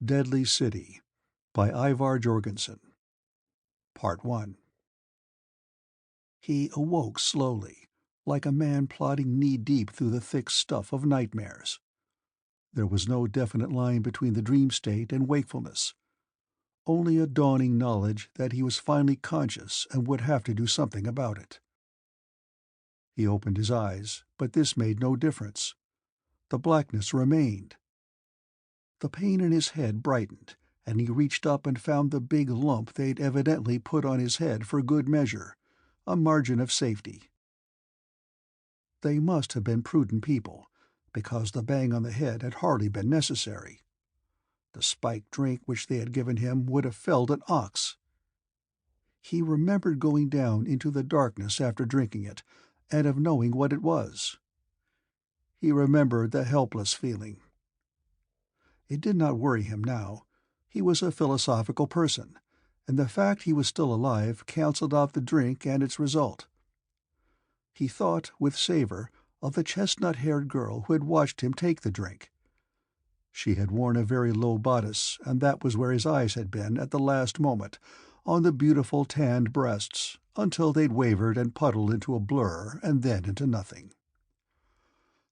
Deadly City by Ivar Jorgensen. Part 1. He awoke slowly, like a man plodding knee-deep through the thick stuff of nightmares. There was no definite line between the dream state and wakefulness, only a dawning knowledge that he was finally conscious and would have to do something about it. He opened his eyes, but this made no difference. The blackness remained. The pain in his head brightened, and he reached up and found the big lump they'd evidently put on his head for good measure, a margin of safety. They must have been prudent people, because the bang on the head had hardly been necessary. The spiked drink which they had given him would have felled an ox. He remembered going down into the darkness after drinking it, and of knowing what it was. He remembered the helpless feeling. It did not worry him now. He was a philosophical person, and the fact he was still alive cancelled out the drink and its result. He thought, with savor, of the chestnut-haired girl who had watched him take the drink. She had worn a very low bodice, and that was where his eyes had been at the last moment, on the beautiful tanned breasts, until they'd wavered and puddled into a blur and then into nothing.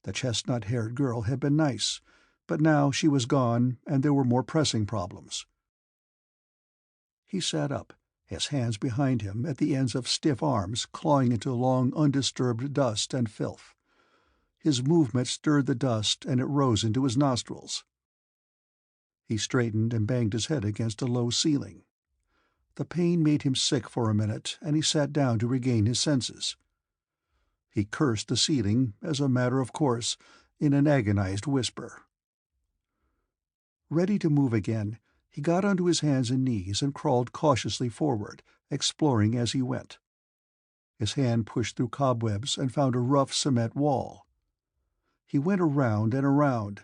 The chestnut-haired girl had been nice, but now she was gone, and there were more pressing problems. He sat up, his hands behind him at the ends of stiff arms clawing into long undisturbed dust and filth. His movement stirred the dust, and it rose into his nostrils. He straightened and banged his head against a low ceiling. The pain made him sick for a minute, and he sat down to regain his senses. He cursed the ceiling, as a matter of course, in an agonized whisper. Ready to move again, he got onto his hands and knees and crawled cautiously forward, exploring as he went. His hand pushed through cobwebs and found a rough cement wall. He went around and around.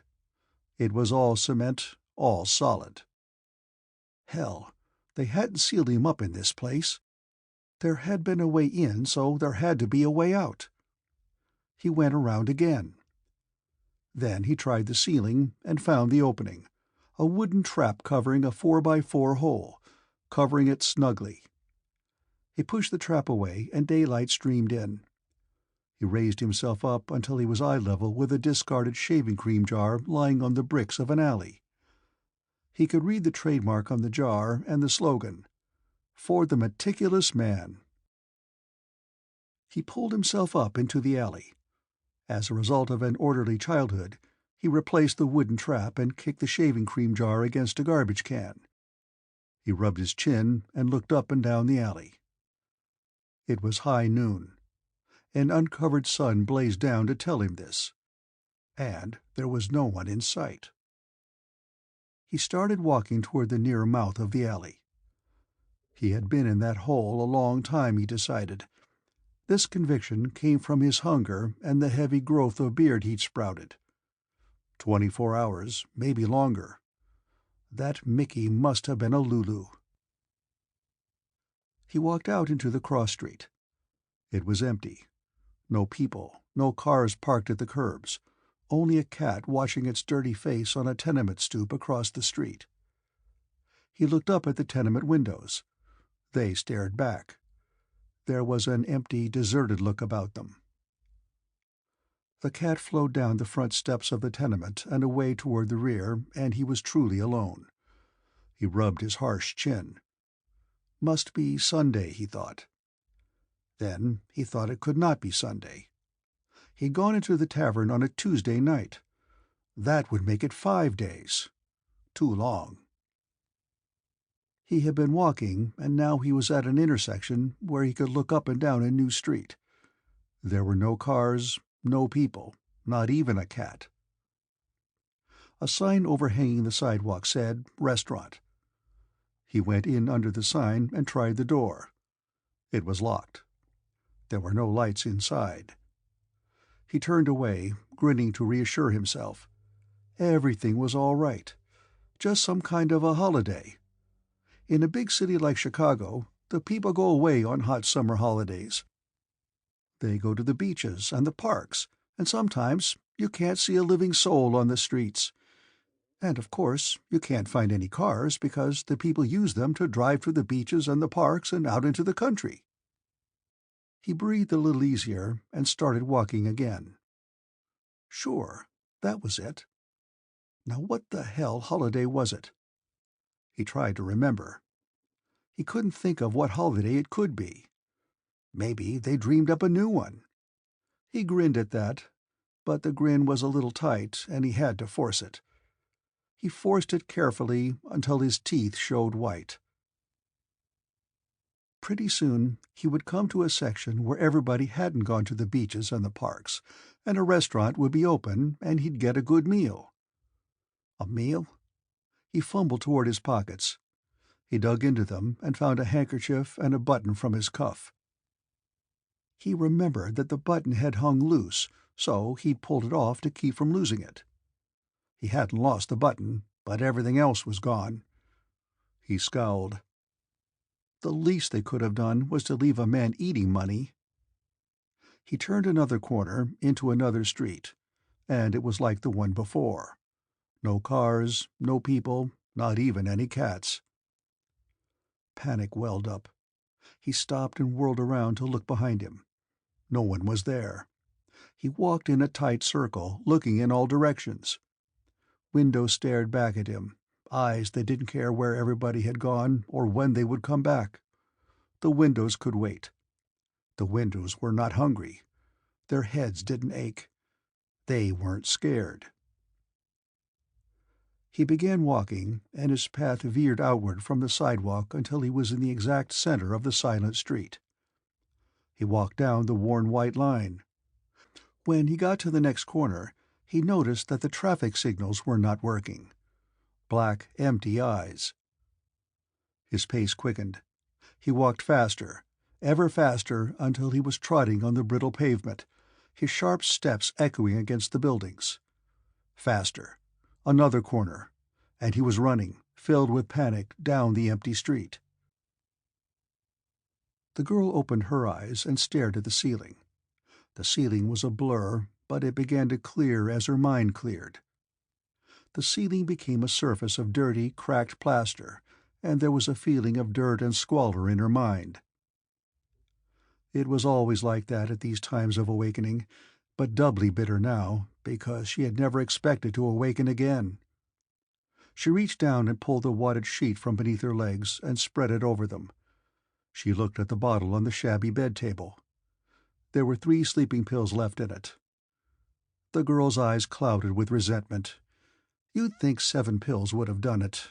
It was all cement, all solid. Hell, they hadn't sealed him up in this place. There had been a way in, so there had to be a way out. He went around again. Then he tried the ceiling and found the opening. A wooden trap covering a 4x4 hole, covering it snugly. He pushed the trap away, and daylight streamed in. He raised himself up until he was eye level with a discarded shaving cream jar lying on the bricks of an alley. He could read the trademark on the jar and the slogan, "For the Meticulous Man." He pulled himself up into the alley. As a result of an orderly childhood, he replaced the wooden trap and kicked the shaving cream jar against a garbage can. He rubbed his chin and looked up and down the alley. It was high noon. An uncovered sun blazed down to tell him this. And there was no one in sight. He started walking toward the near mouth of the alley. He had been in that hole a long time, he decided. This conviction came from his hunger and the heavy growth of beard he'd sprouted. 24 hours, maybe longer. That Mickey must have been a Lulu. He walked out into the cross street. It was empty. No people, no cars parked at the curbs, only a cat washing its dirty face on a tenement stoop across the street. He looked up at the tenement windows. They stared back. There was an empty, deserted look about them. The cat flowed down the front steps of the tenement and away toward the rear, and he was truly alone. He rubbed his harsh chin. Must be Sunday, he thought. Then he thought it could not be Sunday. He'd gone into the tavern on a Tuesday night. That would make it 5 days. Too long. He had been walking, and now he was at an intersection where he could look up and down a new street. There were no cars, no people, not even a cat. A sign overhanging the sidewalk said, "Restaurant." He went in under the sign and tried the door. It was locked. There were no lights inside. He turned away, grinning to reassure himself. Everything was all right. Just some kind of a holiday. In a big city like Chicago, the people go away on hot summer holidays. They go to the beaches and the parks, and sometimes you can't see a living soul on the streets. And of course, you can't find any cars because the people use them to drive to the beaches and the parks and out into the country. He breathed a little easier and started walking again. Sure, that was it. Now what the hell holiday was it? He tried to remember. He couldn't think of what holiday it could be. Maybe they dreamed up a new one. He grinned at that, but the grin was a little tight and he had to force it. He forced it carefully until his teeth showed white. Pretty soon he would come to a section where everybody hadn't gone to the beaches and the parks, and a restaurant would be open and he'd get a good meal. A meal? He fumbled toward his pockets. He dug into them and found a handkerchief and a button from his cuff. He remembered that the button had hung loose, so he'd pulled it off to keep from losing it. He hadn't lost the button, but everything else was gone. He scowled. The least they could have done was to leave a man eating money. He turned another corner into another street, and it was like the one before. No cars, no people, not even any cats. Panic welled up. He stopped and whirled around to look behind him. No one was there. He walked in a tight circle, looking in all directions. Windows stared back at him, eyes that didn't care where everybody had gone or when they would come back. The windows could wait. The windows were not hungry. Their heads didn't ache. They weren't scared. He began walking, and his path veered outward from the sidewalk until he was in the exact center of the silent street. He walked down the worn white line. When he got to the next corner, he noticed that the traffic signals were not working. Black, empty eyes. His pace quickened. He walked faster, ever faster, until he was trotting on the brittle pavement, his sharp steps echoing against the buildings. Faster. Another corner, and he was running, filled with panic, down the empty street. The girl opened her eyes and stared at the ceiling. The ceiling was a blur, but it began to clear as her mind cleared. The ceiling became a surface of dirty, cracked plaster, and there was a feeling of dirt and squalor in her mind. It was always like that at these times of awakening, but doubly bitter now, because she had never expected to awaken again. She reached down and pulled the wadded sheet from beneath her legs and spread it over them. She looked at the bottle on the shabby bed table. There were 3 sleeping pills left in it. The girl's eyes clouded with resentment. You'd think 7 pills would have done it.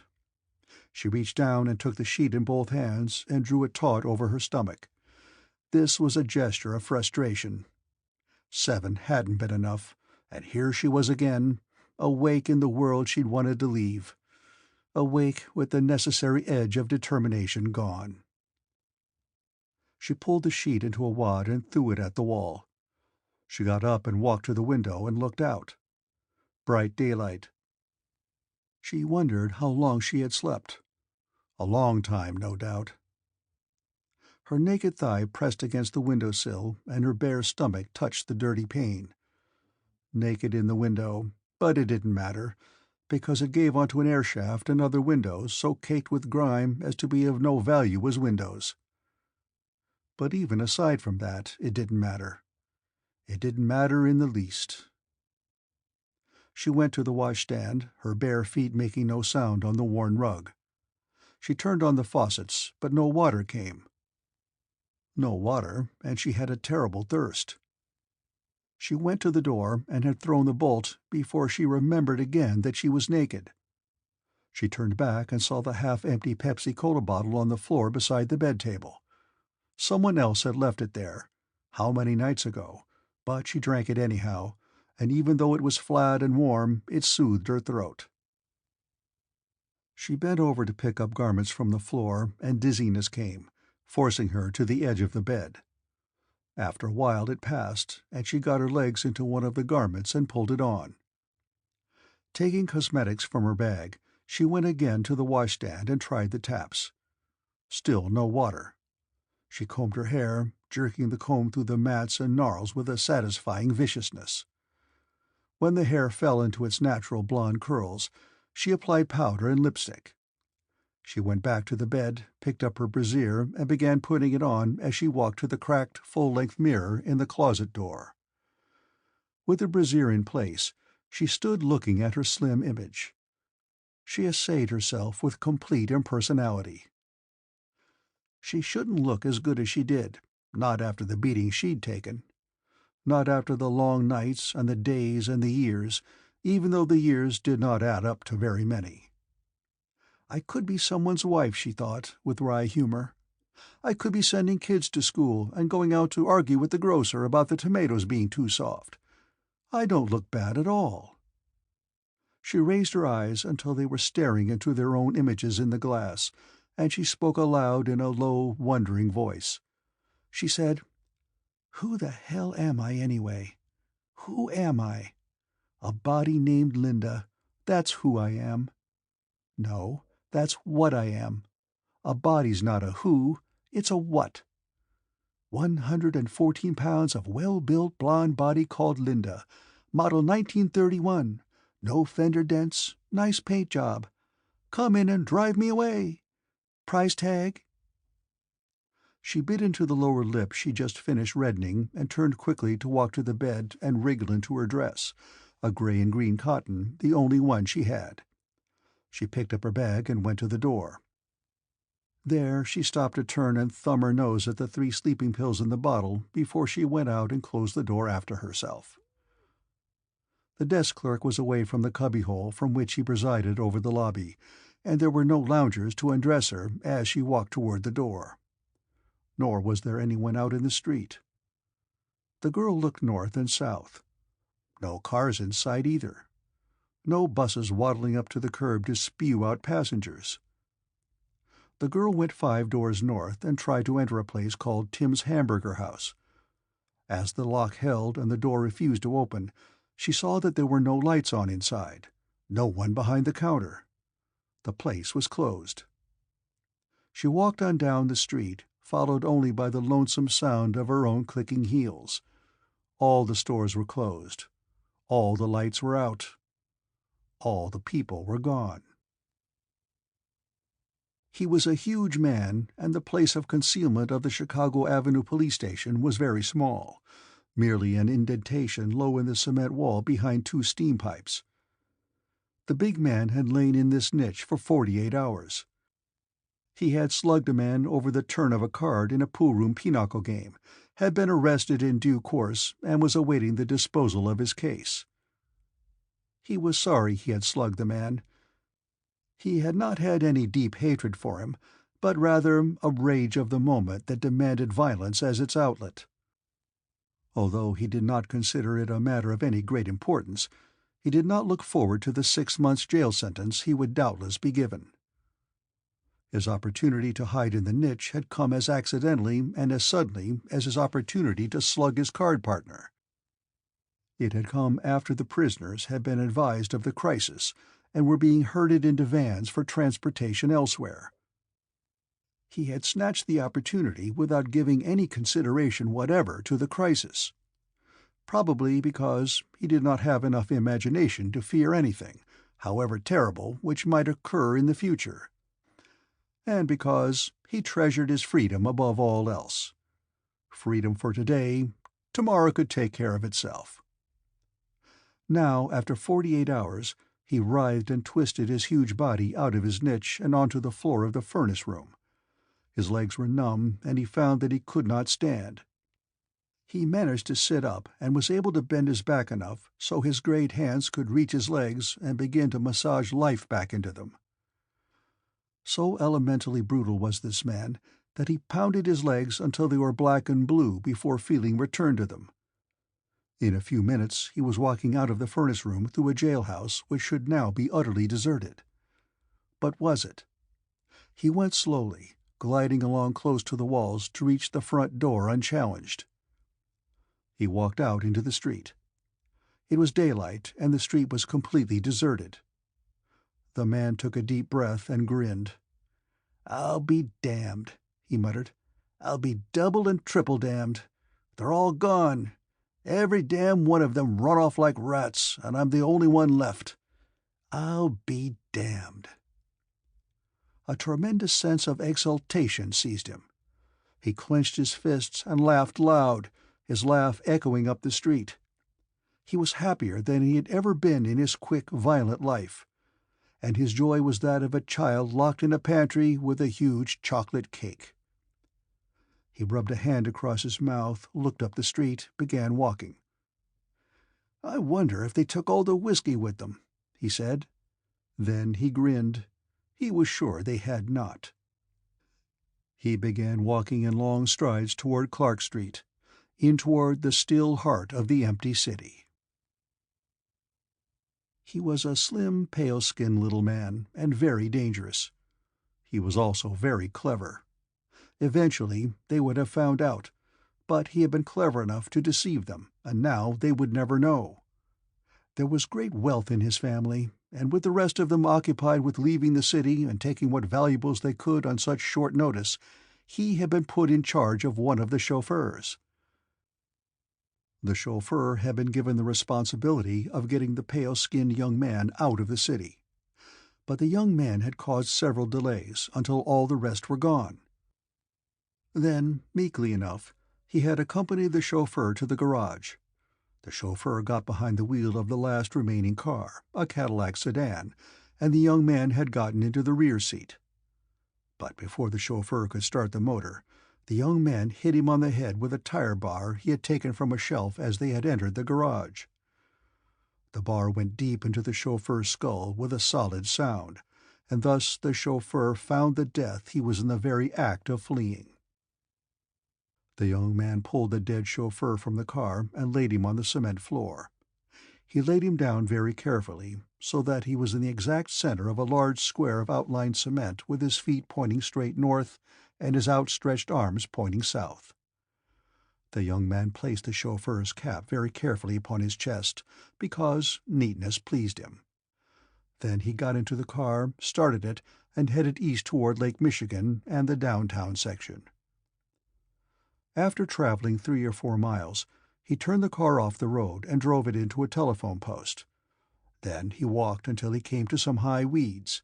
She reached down and took the sheet in both hands and drew it taut over her stomach. This was a gesture of frustration. 7 hadn't been enough, and here she was again, awake in the world she'd wanted to leave. Awake with the necessary edge of determination gone. She pulled the sheet into a wad and threw it at the wall. She got up and walked to the window and looked out. Bright daylight. She wondered how long she had slept. A long time, no doubt. Her naked thigh pressed against the windowsill, and her bare stomach touched the dirty pane. Naked in the window, but it didn't matter, because it gave onto an air shaft and other windows so caked with grime as to be of no value as windows. But even aside from that, it didn't matter. It didn't matter in the least. She went to the washstand, her bare feet making no sound on the worn rug. She turned on the faucets, but no water came. No water, and she had a terrible thirst. She went to the door and had thrown the bolt before she remembered again that she was naked. She turned back and saw the half-empty Pepsi-Cola bottle on the floor beside the bed table. Someone else had left it there, how many nights ago, but she drank it anyhow, and even though it was flat and warm, it soothed her throat. She bent over to pick up garments from the floor, and dizziness came, forcing her to the edge of the bed. After a while it passed, and she got her legs into one of the garments and pulled it on. Taking cosmetics from her bag, she went again to the washstand and tried the taps. Still no water. She combed her hair, jerking the comb through the mats and gnarls with a satisfying viciousness. When the hair fell into its natural blonde curls, She applied powder and lipstick. She went back to the bed, picked up her brassiere, and began putting it on as she walked to the cracked, full-length mirror in the closet door. With the brassiere in place, she stood looking at her slim image. She essayed herself with complete impersonality. She shouldn't look as good as she did, not after the beating she'd taken. Not after the long nights and the days and the years, even though the years did not add up to very many. I could be someone's wife, she thought, with wry humor. I could be sending kids to school and going out to argue with the grocer about the tomatoes being too soft. I don't look bad at all. She raised her eyes until they were staring into their own images in the glass, and she spoke aloud in a low, wondering voice. She said, "Who the hell am I, anyway? Who am I? A body named Linda. That's who I am. No, that's what I am. A body's not a who, it's a what. 114 pounds of well-built blonde body called Linda, model 1931, no fender dents, nice paint job. Come in and drive me away. Price tag?" She bit into the lower lip she just finished reddening and turned quickly to walk to the bed and wriggle into her dress, a gray and green cotton, the only one she had. She picked up her bag and went to the door. There she stopped to turn and thumb her nose at the 3 sleeping pills in the bottle before she went out and closed the door after herself. The desk clerk was away from the cubbyhole from which he presided over the lobby, and there were no loungers to undress her as she walked toward the door. Nor was there anyone out in the street. The girl looked north and south. No cars in sight either. No buses waddling up to the curb to spew out passengers. The girl went 5 doors north and tried to enter a place called Tim's Hamburger House. As the lock held and the door refused to open, she saw that there were no lights on inside, no one behind the counter. The place was closed. She walked on down the street, followed only by the lonesome sound of her own clicking heels. All the stores were closed. All the lights were out. All the people were gone. He was a huge man, and the place of concealment of the Chicago Avenue police station was very small, merely an indentation low in the cement wall behind 2 steam pipes. The big man had lain in this niche for 48 hours. He had slugged a man over the turn of a card in a pool-room pinochle game, had been arrested in due course, and was awaiting the disposal of his case. He was sorry he had slugged the man. He had not had any deep hatred for him, but rather a rage of the moment that demanded violence as its outlet. Although he did not consider it a matter of any great importance, he did not look forward to the 6 months' jail sentence he would doubtless be given. His opportunity to hide in the niche had come as accidentally and as suddenly as his opportunity to slug his card partner. It had come after the prisoners had been advised of the crisis and were being herded into vans for transportation elsewhere. He had snatched the opportunity without giving any consideration whatever to the crisis, probably because he did not have enough imagination to fear anything, however terrible, which might occur in the future, and because he treasured his freedom above all else. Freedom for today, tomorrow could take care of itself. Now, after 48 hours, he writhed and twisted his huge body out of his niche and onto the floor of the furnace room. His legs were numb, and he found that he could not stand. He managed to sit up and was able to bend his back enough so his great hands could reach his legs and begin to massage life back into them. So elementally brutal was this man that he pounded his legs until they were black and blue before feeling returned to them. In a few minutes he was walking out of the furnace room through a jailhouse which should now be utterly deserted. But was it? He went slowly, gliding along close to the walls to reach the front door unchallenged. He walked out into the street. It was daylight, and the street was completely deserted. The man took a deep breath and grinned. "I'll be damned," he muttered. "I'll be double and triple damned. They're all gone. Every damn one of them run off like rats, and I'm the only one left. I'll be damned. A tremendous sense of exultation seized him. He clenched his fists and laughed loud, his laugh echoing up the street. He was happier than he had ever been in his quick, violent life, and his joy was that of a child locked in a pantry with a huge chocolate cake. He rubbed a hand across his mouth, looked up the street, began walking. "I wonder if they took all the whiskey with them," he said. Then he grinned. He was sure they had not. He began walking in long strides toward Clark Street, in toward the still heart of the empty city. He was a slim, pale-skinned little man, and very dangerous. He was also very clever. Eventually they would have found out, but he had been clever enough to deceive them, and now they would never know. There was great wealth in his family, and with the rest of them occupied with leaving the city and taking what valuables they could on such short notice, he had been put in charge of one of the chauffeurs. The chauffeur had been given the responsibility of getting the pale-skinned young man out of the city. But the young man had caused several delays until all the rest were gone. Then, meekly enough, he had accompanied the chauffeur to the garage. The chauffeur got behind the wheel of the last remaining car, a Cadillac sedan, and the young man had gotten into the rear seat. But before the chauffeur could start the motor, the young man hit him on the head with a tire bar he had taken from a shelf as they had entered the garage. The bar went deep into the chauffeur's skull with a solid sound, and thus the chauffeur found the death he was in the very act of fleeing. The young man pulled the dead chauffeur from the car and laid him on the cement floor. He laid him down very carefully, so that he was in the exact center of a large square of outlined cement with his feet pointing straight north and his outstretched arms pointing south. The young man placed the chauffeur's cap very carefully upon his chest, because neatness pleased him. Then he got into the car, started it, and headed east toward Lake Michigan and the downtown section. After traveling 3 or 4 miles, he turned the car off the road and drove it into a telephone post. Then he walked until he came to some high weeds.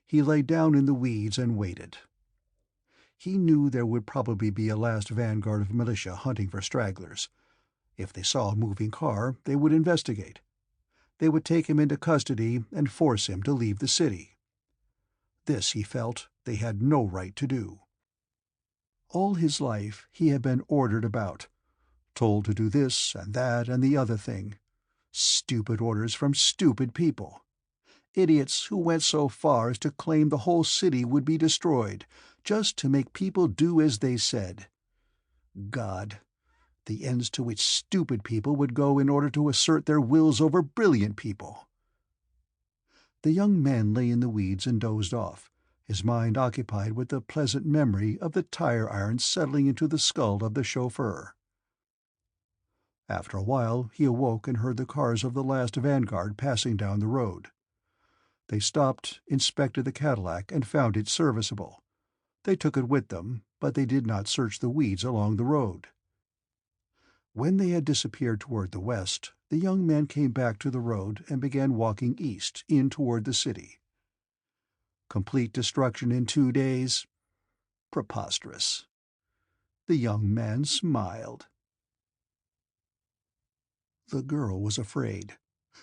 He lay down in the weeds and waited. He knew there would probably be a last vanguard of militia hunting for stragglers. If they saw a moving car, they would investigate. They would take him into custody and force him to leave the city. This, he felt, they had no right to do. All his life he had been ordered about, told to do this and that and the other thing. Stupid orders from stupid people. Idiots who went so far as to claim the whole city would be destroyed, just to make people do as they said. God, the ends to which stupid people would go in order to assert their wills over brilliant people. The young man lay in the weeds and dozed off, his mind occupied with the pleasant memory of the tire irons settling into the skull of the chauffeur. After a while he awoke and heard the cars of the last vanguard passing down the road. They stopped, inspected the Cadillac, and found it serviceable. They took it with them, but they did not search the weeds along the road. When they had disappeared toward the west, the young man came back to the road and began walking east, in toward the city. Complete destruction in 2 days? Preposterous. The young man smiled. The girl was afraid.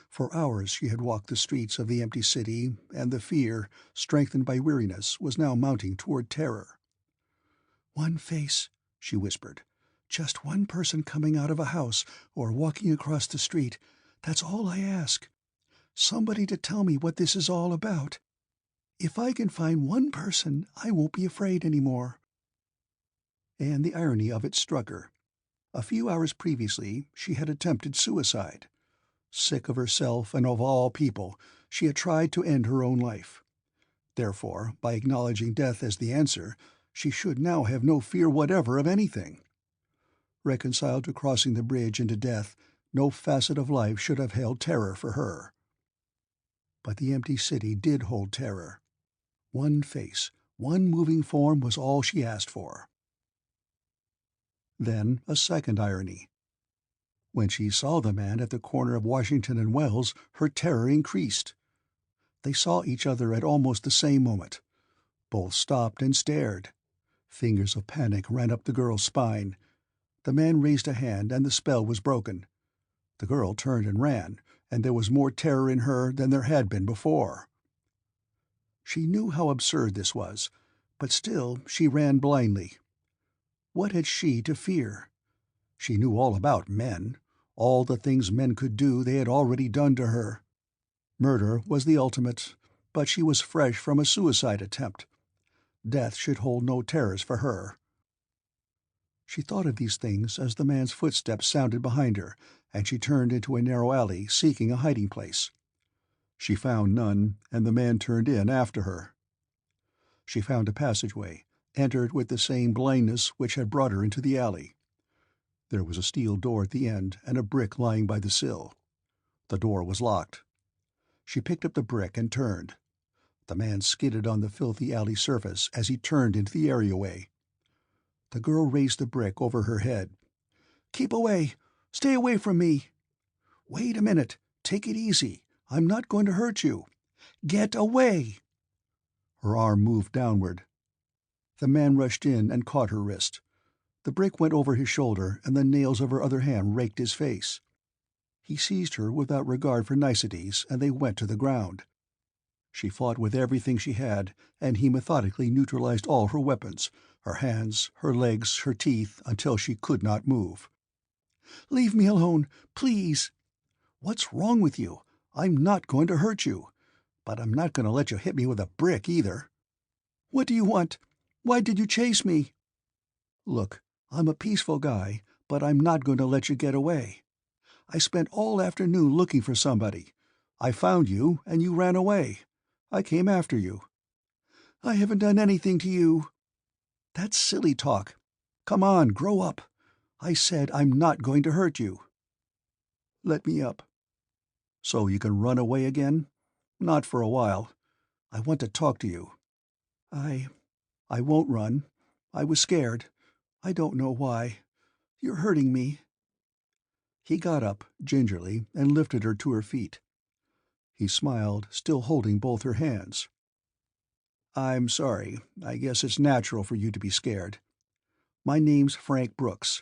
For hours she had walked the streets of the empty city, and the fear, strengthened by weariness, was now mounting toward terror. "One face," she whispered. "Just one person coming out of a house or walking across the street. That's all I ask. Somebody to tell me what this is all about. If I can find one person, I won't be afraid anymore." And the irony of it struck her. A few hours previously she had attempted suicide. Sick of herself and of all people, she had tried to end her own life. Therefore, by acknowledging death as the answer, she should now have no fear whatever of anything. Reconciled to crossing the bridge into death, no facet of life should have held terror for her. But the empty city did hold terror. One face, one moving form was all she asked for. Then a second irony. When she saw the man at the corner of Washington and Wells, her terror increased. They saw each other at almost the same moment. Both stopped and stared. Fingers of panic ran up the girl's spine. The man raised a hand and the spell was broken. The girl turned and ran, and there was more terror in her than there had been before. She knew how absurd this was, but still she ran blindly. What had she to fear? She knew all about men. All the things men could do they had already done to her. Murder was the ultimate, but she was fresh from a suicide attempt. Death should hold no terrors for her. She thought of these things as the man's footsteps sounded behind her, and she turned into a narrow alley, seeking a hiding place. She found none, and the man turned in after her. She found a passageway, entered with the same blindness which had brought her into the alley. There was a steel door at the end and a brick lying by the sill. The door was locked. She picked up the brick and turned. The man skidded on the filthy alley surface as he turned into the areaway. The girl raised the brick over her head. "Keep away! Stay away from me!" "Wait a minute! Take it easy! I'm not going to hurt you! Get away!" Her arm moved downward. The man rushed in and caught her wrist. The brick went over his shoulder, and the nails of her other hand raked his face. He seized her without regard for niceties, and they went to the ground. She fought with everything she had, and he methodically neutralized all her weapons, her hands, her legs, her teeth, until she could not move. "Leave me alone, please!" "What's wrong with you? I'm not going to hurt you. But I'm not going to let you hit me with a brick, either." "What do you want? Why did you chase me?" "Look, I'm a peaceful guy, but I'm not going to let you get away. I spent all afternoon looking for somebody. I found you, and you ran away. I came after you." "I haven't done anything to you." "That's silly talk. Come on, grow up. I said I'm not going to hurt you." "Let me up." "So you can run away again?" "Not for a while. I want to talk to you." I won't run. I was scared. I don't know why. You're hurting me." He got up, gingerly, and lifted her to her feet. He smiled, still holding both her hands. "I'm sorry. I guess it's natural for you to be scared. My name's Frank Brooks.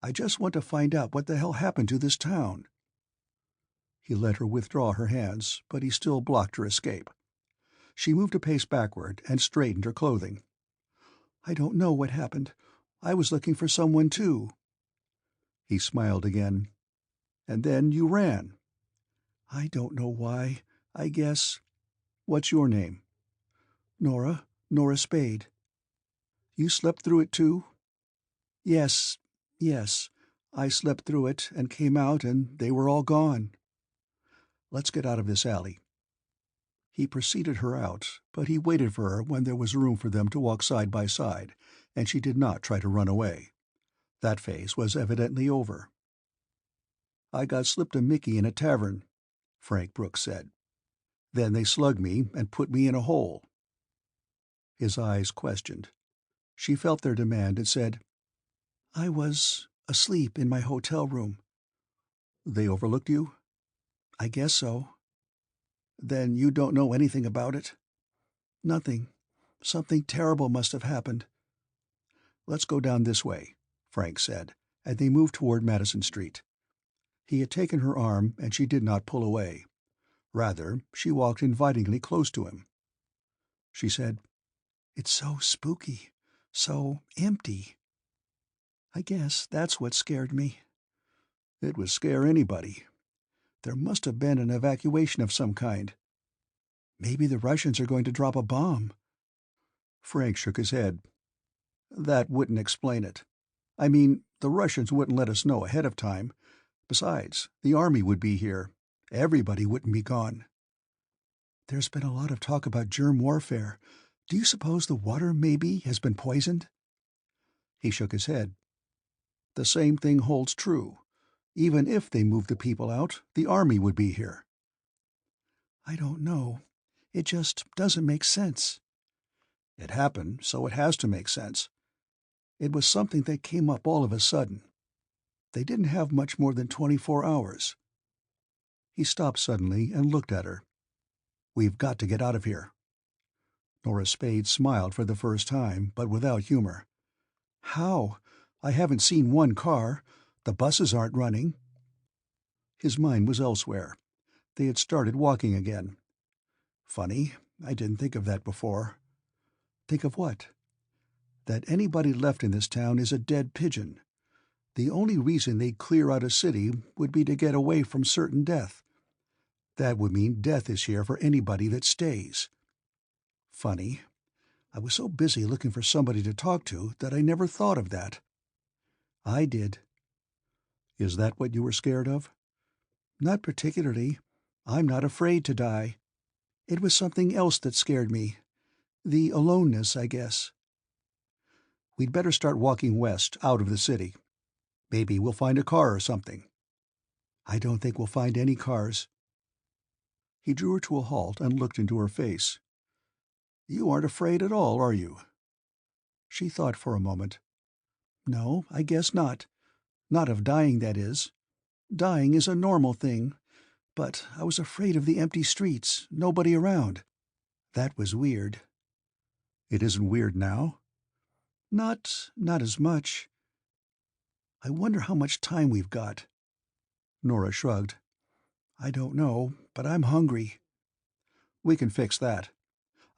I just want to find out what the hell happened to this town." He let her withdraw her hands, but he still blocked her escape. She moved a pace backward and straightened her clothing. "I don't know what happened. I was looking for someone, too." He smiled again. "And then you ran." "I don't know why. I guess—" "What's your name?" Nora Spade." "You slept through it, too?" Yes. I slept through it and came out and they were all gone." "Let's get out of this alley." He preceded her out, but he waited for her when there was room for them to walk side by side, and she did not try to run away. That phase was evidently over. "I got slipped a Mickey in a tavern," Frank Brooks said. "Then they slugged me and put me in a hole." His eyes questioned. She felt their demand and said, "I was asleep in my hotel room." "They overlooked you?" "I guess so." "Then you don't know anything about it?" "Nothing. Something terrible must have happened." "Let's go down this way," Frank said, and they moved toward Madison Street. He had taken her arm, and she did not pull away. Rather, she walked invitingly close to him. She said, "It's so spooky, so empty." "I guess that's what scared me." "It would scare anybody. There must have been an evacuation of some kind." "Maybe the Russians are going to drop a bomb." Frank shook his head. "That wouldn't explain it. I mean, the Russians wouldn't let us know ahead of time. Besides, the army would be here. Everybody wouldn't be gone." "There's been a lot of talk about germ warfare. Do you suppose the water, maybe, has been poisoned?" He shook his head. "The same thing holds true. Even if they moved the people out, the army would be here." "I don't know. It just doesn't make sense." "It happened, so it has to make sense. It was something that came up all of a sudden. They didn't have much more than 24 hours. He stopped suddenly and looked at her. We've got to get out of here." Nora Spade smiled for the first time, but without humor. "How? I haven't seen one car. The buses aren't running." His mind was elsewhere. They had started walking again. Funny, I didn't think of that before. Think of what? That anybody left in this town is a dead pigeon. The only reason they'd clear out a city would be to get away from certain death. That would mean death is here for anybody that stays. Funny. I was so busy looking for somebody to talk to that I never thought of that. I did. Is that what you were scared of? Not particularly. I'm not afraid to die. It was something else that scared me. The aloneness, I guess. We'd better start walking west, out of the city. Maybe we'll find a car or something. I don't think we'll find any cars. He drew her to a halt and looked into her face. You aren't afraid at all, are you? She thought for a moment. No, I guess not. Not of dying, that is. Dying is a normal thing. But I was afraid of the empty streets, nobody around. That was weird. It isn't weird now? Not as much. I wonder how much time we've got. Nora shrugged. I don't know, but I'm hungry. We can fix that.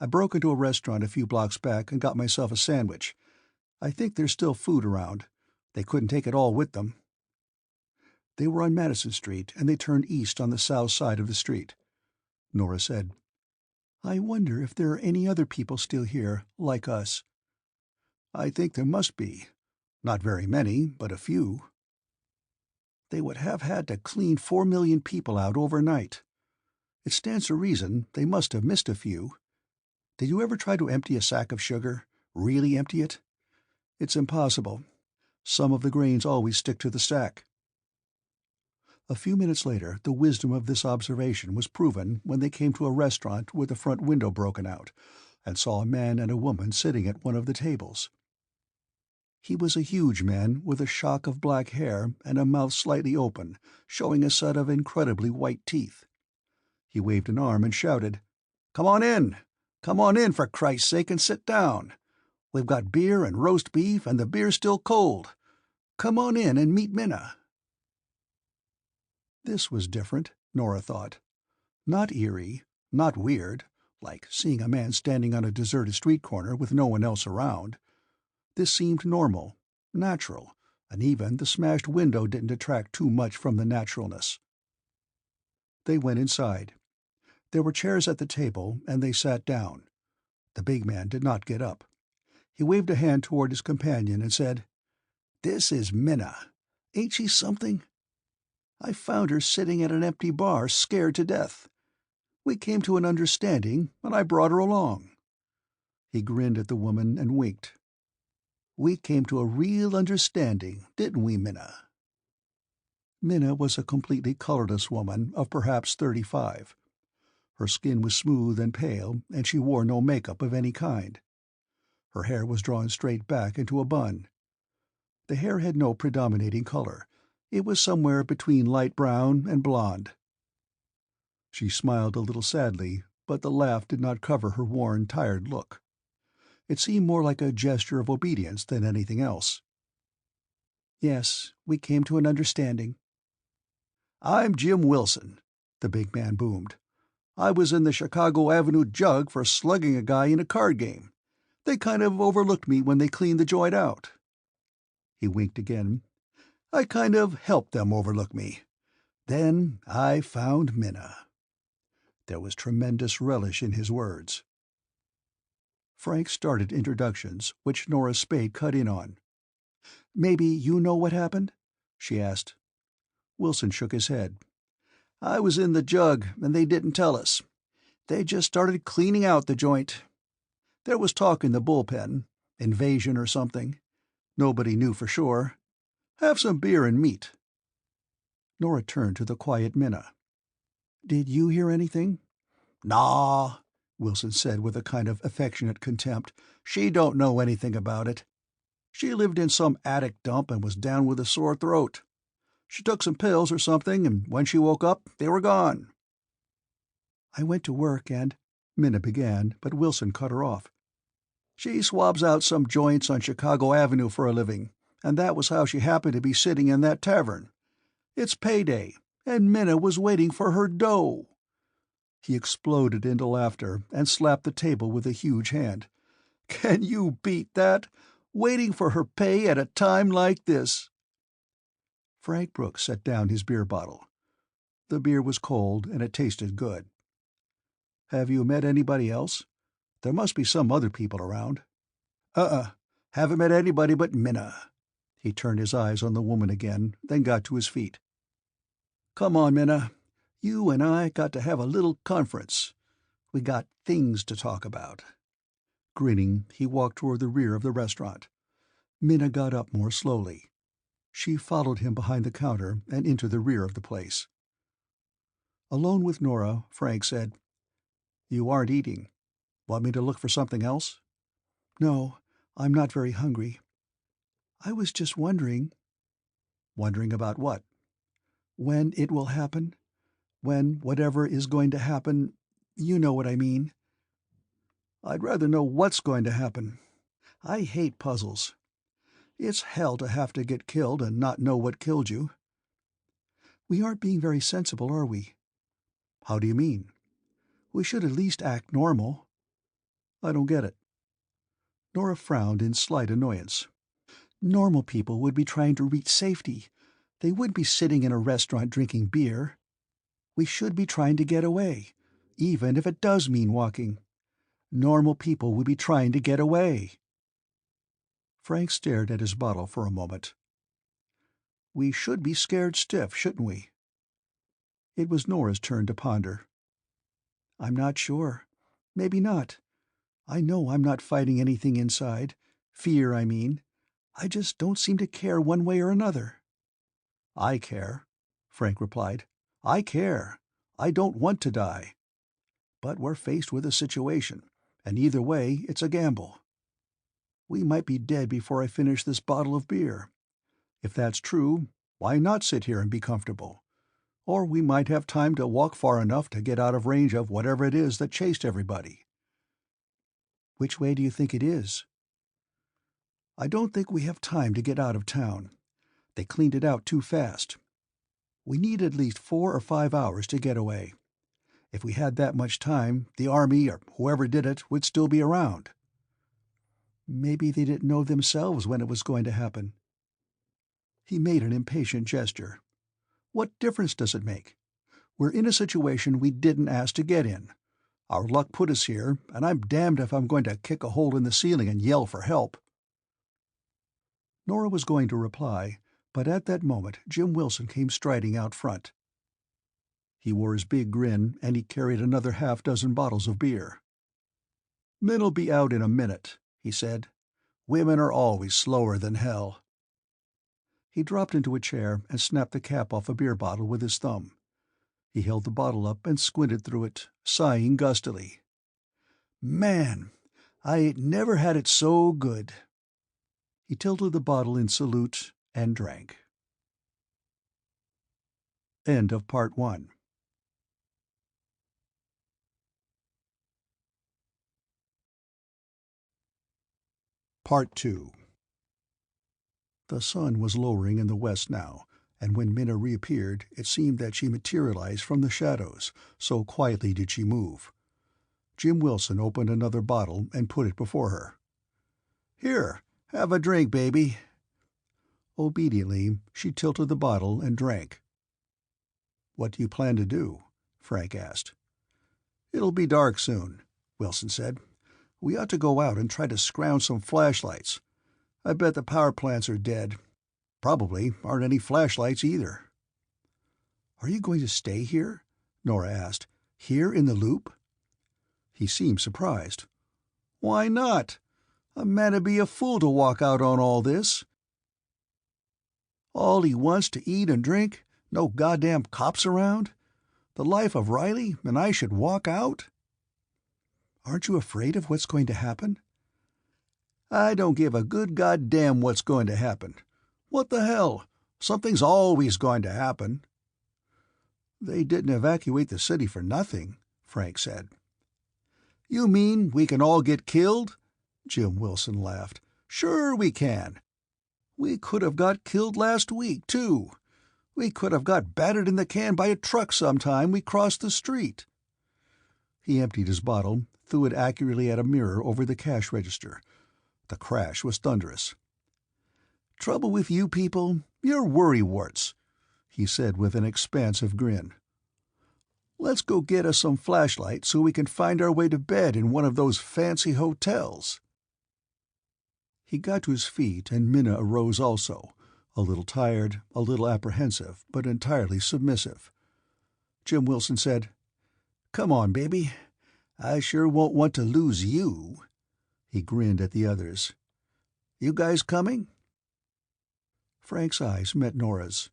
I broke into a restaurant a few blocks back and got myself a sandwich. I think there's still food around. They couldn't take it all with them. They were on Madison Street, and they turned east on the south side of the street. Nora said, I wonder if there are any other people still here, like us. I think there must be. Not very many, but a few. They would have had to clean 4 million people out overnight. It stands to reason they must have missed a few. Did you ever try to empty a sack of sugar? Really empty it? It's impossible. Some of the grains always stick to the sack. A few minutes later, the wisdom of this observation was proven when they came to a restaurant with the front window broken out, and saw a man and a woman sitting at one of the tables. He was a huge man with a shock of black hair and a mouth slightly open, showing a set of incredibly white teeth. He waved an arm and shouted, "Come on in! Come on in, for Christ's sake, and sit down! We've got beer and roast beef, and the beer's still cold. Come on in and meet Minna." This was different, Nora thought. Not eerie, not weird, like seeing a man standing on a deserted street corner with no one else around. This seemed normal, natural, and even the smashed window didn't detract too much from the naturalness. They went inside. There were chairs at the table, and they sat down. The big man did not get up. He waved a hand toward his companion and said, "This is Minna. Ain't she something? I found her sitting at an empty bar, scared to death. We came to an understanding, and I brought her along." He grinned at the woman and winked. "We came to a real understanding, didn't we, Minna?" Minna was a completely colorless woman of perhaps 35. Her skin was smooth and pale, and she wore no makeup of any kind. Her hair was drawn straight back into a bun. The hair had no predominating color. It was somewhere between light brown and blonde. She smiled a little sadly, but the laugh did not cover her worn, tired look. It seemed more like a gesture of obedience than anything else. "Yes, we came to an understanding." "I'm Jim Wilson," the big man boomed. "I was in the Chicago Avenue Jug for slugging a guy in a card game. They kind of overlooked me when they cleaned the joint out." He winked again. "I kind of helped them overlook me. Then I found Minna." There was tremendous relish in his words. Frank started introductions, which Nora Spade cut in on. "Maybe you know what happened?" she asked. Wilson shook his head. "I was in the Jug, and they didn't tell us. They just started cleaning out the joint. There was talk in the bullpen. Invasion or something. Nobody knew for sure. Have some beer and meat." Nora turned to the quiet Minna. "Did you hear anything?" "Naw," Wilson said with a kind of affectionate contempt. "She don't know anything about it. She lived in some attic dump and was down with a sore throat. She took some pills or something, and when she woke up, they were gone." I went to work and—" Minna began, but Wilson cut her off. "She swabs out some joints on Chicago Avenue for a living, and that was how she happened to be sitting in that tavern. It's payday, and Minna was waiting for her dough." He exploded into laughter and slapped the table with a huge hand. "Can you beat that? Waiting for her pay at a time like this!" Frank Brooks set down his beer bottle. The beer was cold, and it tasted good. "Have you met anybody else? There must be some other people around." "Uh-uh. Haven't met anybody but Minna." He turned his eyes on the woman again, then got to his feet. "Come on, Minna. You and I got to have a little conference. We got things to talk about." Grinning, he walked toward the rear of the restaurant. Minna got up more slowly. She followed him behind the counter and into the rear of the place. Alone with Nora, Frank said, "You aren't eating. Want me to look for something else?" "No, I'm not very hungry. I was just wondering—" "Wondering about what?" "When it will happen. When whatever is going to happen, you know what I mean." "I'd rather know what's going to happen. I hate puzzles. It's hell to have to get killed and not know what killed you." "We aren't being very sensible, are we?" "How do you mean?" "We should at least act normal." "I don't get it." Nora frowned in slight annoyance. "Normal people would be trying to reach safety. They wouldn't be sitting in a restaurant drinking beer. We should be trying to get away, even if it does mean walking. Normal people would be trying to get away." Frank stared at his bottle for a moment. "We should be scared stiff, shouldn't we?" It was Nora's turn to ponder. "I'm not sure. Maybe not. I know I'm not fighting anything inside. Fear, I mean. I just don't seem to care one way or another." "I care," Frank replied. "I care. I don't want to die. But we're faced with a situation, and either way it's a gamble. We might be dead before I finish this bottle of beer. If that's true, why not sit here and be comfortable? Or we might have time to walk far enough to get out of range of whatever it is that chased everybody." "Which way do you think it is?" "I don't think we have time to get out of town. They cleaned it out too fast. We need at least 4 or 5 hours to get away. If we had that much time, the army, or whoever did it, would still be around." "Maybe they didn't know themselves when it was going to happen." He made an impatient gesture. "What difference does it make? We're in a situation we didn't ask to get in. Our luck put us here, and I'm damned if I'm going to kick a hole in the ceiling and yell for help." Nora was going to reply, but at that moment Jim Wilson came striding out front. He wore his big grin, and he carried another half-dozen bottles of beer. "Men'll be out in a minute," he said. "Women are always slower than hell." He dropped into a chair and snapped the cap off a beer bottle with his thumb. He held the bottle up and squinted through it, sighing gustily. "Man, I ain't never had it so good." He tilted the bottle in salute and drank. End of Part 1. Part 2. The sun was lowering in the west now, and when Minna reappeared it seemed that she materialized from the shadows, so quietly did she move. Jim Wilson opened another bottle and put it before her. "Here, have a drink, baby." Obediently, she tilted the bottle and drank. "What do you plan to do?" Frank asked. "It'll be dark soon," Wilson said. "We ought to go out and try to scrounge some flashlights. I bet the power plants are dead. Probably aren't any flashlights either." "Are you going to stay here?" Nora asked. "Here in the loop?" He seemed surprised. "Why not? A man'd be a fool to walk out on all this. All he wants to eat and drink, no goddamn cops around. The life of Riley, and I should walk out?" "Aren't you afraid of what's going to happen?" "I don't give a good goddamn what's going to happen. What the hell? Something's always going to happen." "They didn't evacuate the city for nothing," Frank said. "You mean we can all get killed?" Jim Wilson laughed. "Sure we can. We could have got killed last week, too. We could have got battered in the can by a truck sometime we crossed the street." He emptied his bottle, threw it accurately at a mirror over the cash register. The crash was thunderous. "Trouble with you people, you're worrywarts," he said with an expansive grin. "Let's go get us some flashlights so we can find our way to bed in one of those fancy hotels." He got to his feet, and Minna arose also, a little tired, a little apprehensive, but entirely submissive. Jim Wilson said, "Come on, baby. I sure won't want to lose you." He grinned at the others. "You guys coming?" Frank's eyes met Nora's.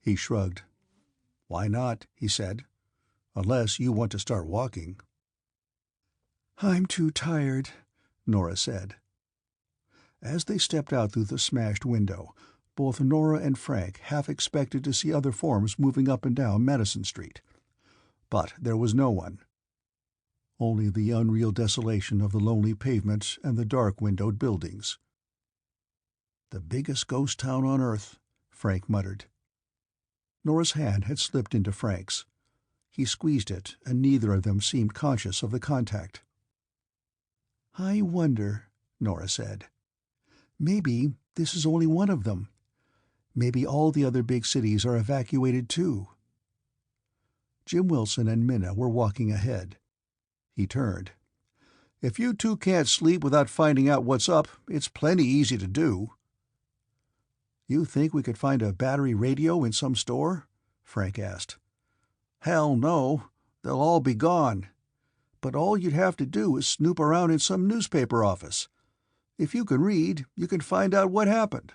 He shrugged. "Why not?" he said. "Unless you want to start walking." "I'm too tired," Nora said. As they stepped out through the smashed window, both Nora and Frank half expected to see other forms moving up and down Madison Street. But there was no one. Only the unreal desolation of the lonely pavement and the dark-windowed buildings. "The biggest ghost town on Earth," Frank muttered. Nora's hand had slipped into Frank's. He squeezed it, and neither of them seemed conscious of the contact. "I wonder," Nora said. "Maybe this is only one of them. Maybe all the other big cities are evacuated too." Jim Wilson and Minna were walking ahead. He turned. "If you two can't sleep without finding out what's up, it's plenty easy to do." "You think we could find a battery radio in some store?" Frank asked. "Hell no. They'll all be gone. But all you'd have to do is snoop around in some newspaper office. If you can read, you can find out what happened."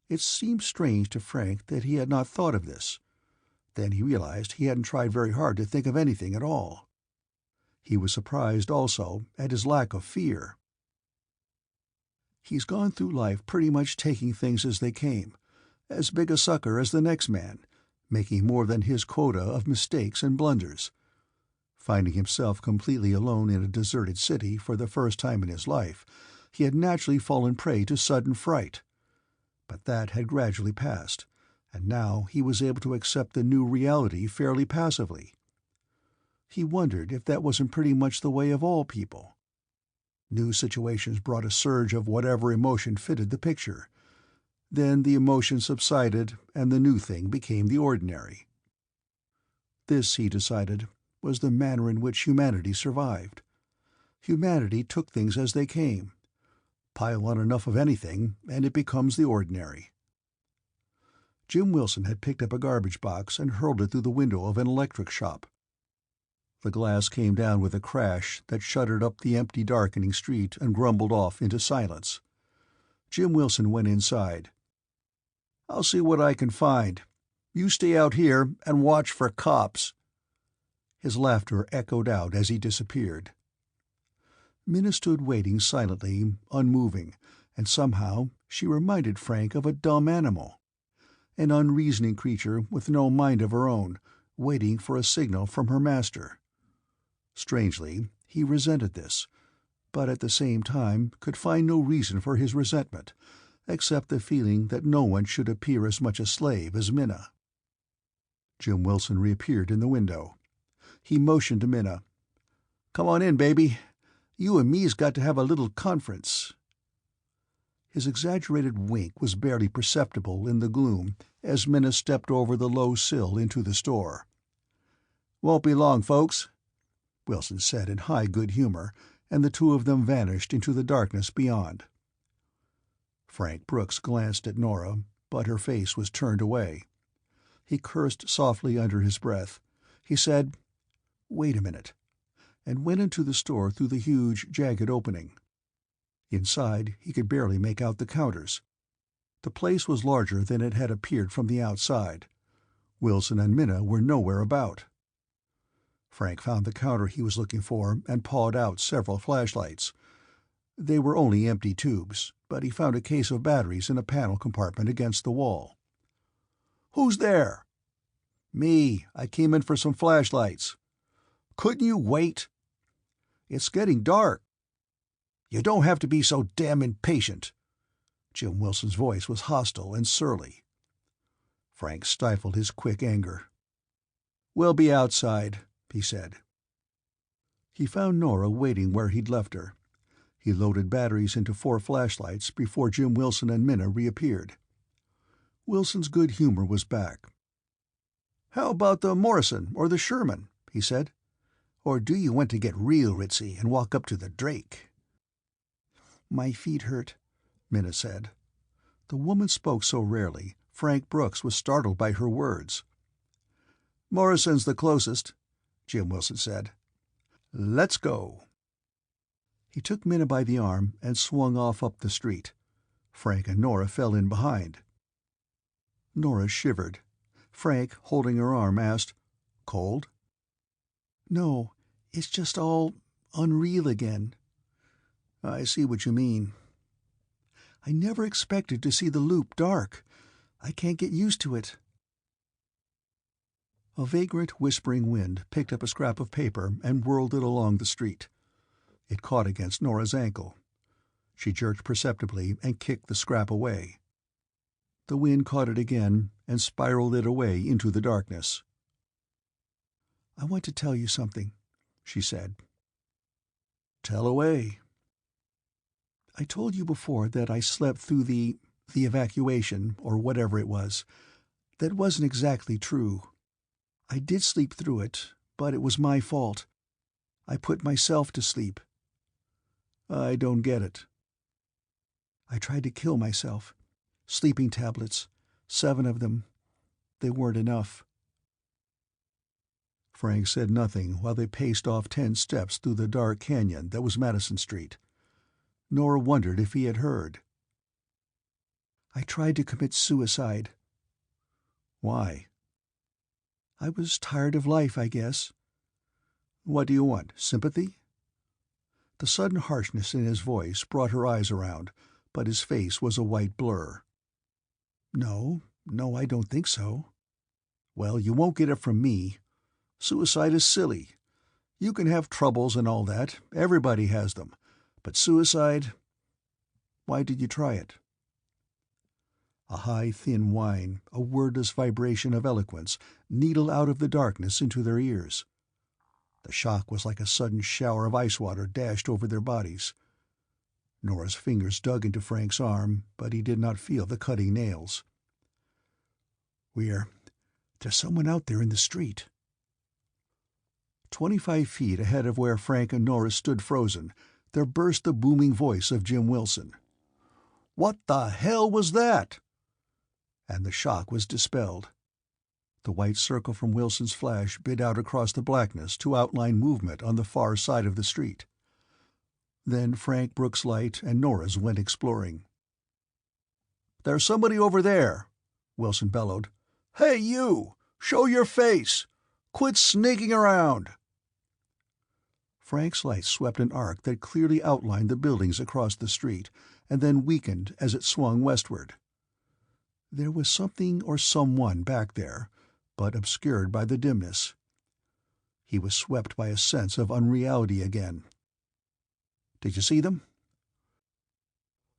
It seemed strange to Frank that he had not thought of this. Then he realized he hadn't tried very hard to think of anything at all. He was surprised, also, at his lack of fear. He's gone through life pretty much taking things as they came, as big a sucker as the next man, making more than his quota of mistakes and blunders. Finding himself completely alone in a deserted city for the first time in his life, he had naturally fallen prey to sudden fright. But that had gradually passed, and now he was able to accept the new reality fairly passively. He wondered if that wasn't pretty much the way of all people. New situations brought a surge of whatever emotion fitted the picture. Then the emotion subsided, and the new thing became the ordinary. This, he decided, was the manner in which humanity survived. Humanity took things as they came. Pile on enough of anything, and it becomes the ordinary. Jim Wilson had picked up a garbage box and hurled it through the window of an electric shop. The glass came down with a crash that shuddered up the empty, darkening street and grumbled off into silence. Jim Wilson went inside. "I'll see what I can find. You stay out here and watch for cops." His laughter echoed out as he disappeared. Minna stood waiting silently, unmoving, and somehow she reminded Frank of a dumb animal. An unreasoning creature with no mind of her own, waiting for a signal from her master. Strangely, he resented this, but at the same time could find no reason for his resentment, except the feeling that no one should appear as much a slave as Minna. Jim Wilson reappeared in the window. He motioned to Minna. "Come on in, baby. You and me's got to have a little conference." His exaggerated wink was barely perceptible in the gloom as Minna stepped over the low sill into the store. "Won't be long, folks," Wilson said in high good humor, and the two of them vanished into the darkness beyond. Frank Brooks glanced at Nora, but her face was turned away. He cursed softly under his breath. He said, "Wait a minute," and went into the store through the huge, jagged opening. Inside, he could barely make out the counters. The place was larger than it had appeared from the outside. Wilson and Minna were nowhere about. Frank found the counter he was looking for and pawed out several flashlights. They were only empty tubes, but he found a case of batteries in a panel compartment against the wall. "Who's there?" "Me. I came in for some flashlights." Couldn't you wait? It's getting dark. You don't have to be so damn impatient. Jim Wilson's voice was hostile and surly. Frank stifled his quick anger. "We'll be outside," he said. He found Nora waiting where he'd left her. He loaded batteries into 4 flashlights before Jim Wilson and Minna reappeared. Wilson's good humor was back. "How about the Morrison or the Sherman?" he said. "Or do you want to get real ritzy and walk up to the Drake?" "My feet hurt," Minna said. The woman spoke so rarely, Frank Brooks was startled by her words. "Morrison's the closest," Jim Wilson said. "Let's go." He took Minna by the arm and swung off up the street. Frank and Nora fell in behind. Nora shivered. Frank, holding her arm, asked, "Cold?" "No, it's just all unreal again." "I see what you mean." "I never expected to see the loop dark. I can't get used to it." A vagrant, whispering wind picked up a scrap of paper and whirled it along the street. It caught against Nora's ankle. She jerked perceptibly and kicked the scrap away. The wind caught it again and spiraled it away into the darkness. "I want to tell you something," she said. "Tell away." "I told you before that I slept through the evacuation, or whatever it was. That wasn't exactly true. I did sleep through it, but it was my fault. I put myself to sleep." "I don't get it." "I tried to kill myself. Sleeping tablets. 7 of them. They weren't enough." Frank said nothing while they paced off 10 steps through the dark canyon that was Madison Street. Nora wondered if he had heard. "I tried to commit suicide." "Why?" "I was tired of life, I guess." "What do you want? Sympathy?" The sudden harshness in his voice brought her eyes around, but his face was a white blur. No, I don't think so." "Well, you won't get it from me. Suicide is silly. You can have troubles and all that. Everybody has them. But suicide? Why did you try it?" A high, thin whine, a wordless vibration of eloquence, needled out of the darkness into their ears. The shock was like a sudden shower of ice water dashed over their bodies. Nora's fingers dug into Frank's arm, but he did not feel the cutting nails. There's someone out there in the street." 25 feet ahead of where Frank and Nora stood frozen, there burst the booming voice of Jim Wilson. "What the hell was that?" And the shock was dispelled. The white circle from Wilson's flash bit out across the blackness to outline movement on the far side of the street. Then Frank Brooks' light and Nora's went exploring. "There's somebody over there," Wilson bellowed. "Hey, you! Show your face! Quit sneaking around!" Frank's light swept an arc that clearly outlined the buildings across the street, and then weakened as it swung westward. There was something or someone back there, but obscured by the dimness. He was swept by a sense of unreality again. "Did you see them?"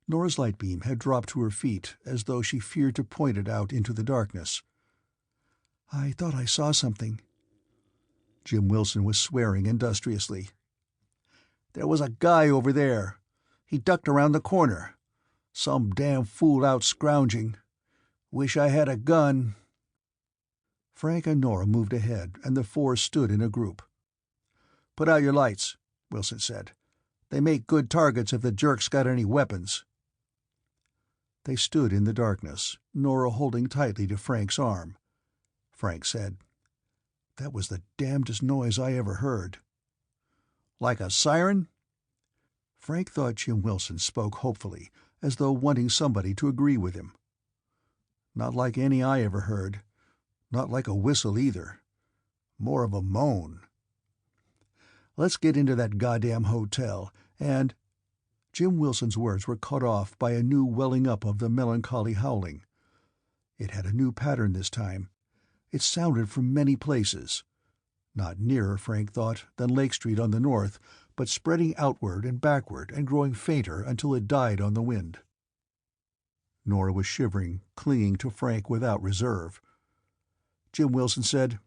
Nora's light beam had dropped to her feet as though she feared to point it out into the darkness. "I thought I saw something." Jim Wilson was swearing industriously. "There was a guy over there. He ducked around the corner. Some damn fool out scrounging. Wish I had a gun." Frank and Nora moved ahead, and the 4 stood in a group. "Put out your lights," Wilson said. "They make good targets if the jerk's got any weapons." They stood in the darkness, Nora holding tightly to Frank's arm. Frank said, "That was the damnedest noise I ever heard." "Like a siren?" Frank thought Jim Wilson spoke hopefully, as though wanting somebody to agree with him. "Not like any I ever heard. Not like a whistle either. More of a moan. Let's get into that goddamn hotel, and—" Jim Wilson's words were cut off by a new welling up of the melancholy howling. It had a new pattern this time. It sounded from many places. Not nearer, Frank thought, than Lake Street on the north, but spreading outward and backward and growing fainter until it died on the wind. Nora was shivering, clinging to Frank without reserve. Jim Wilson said,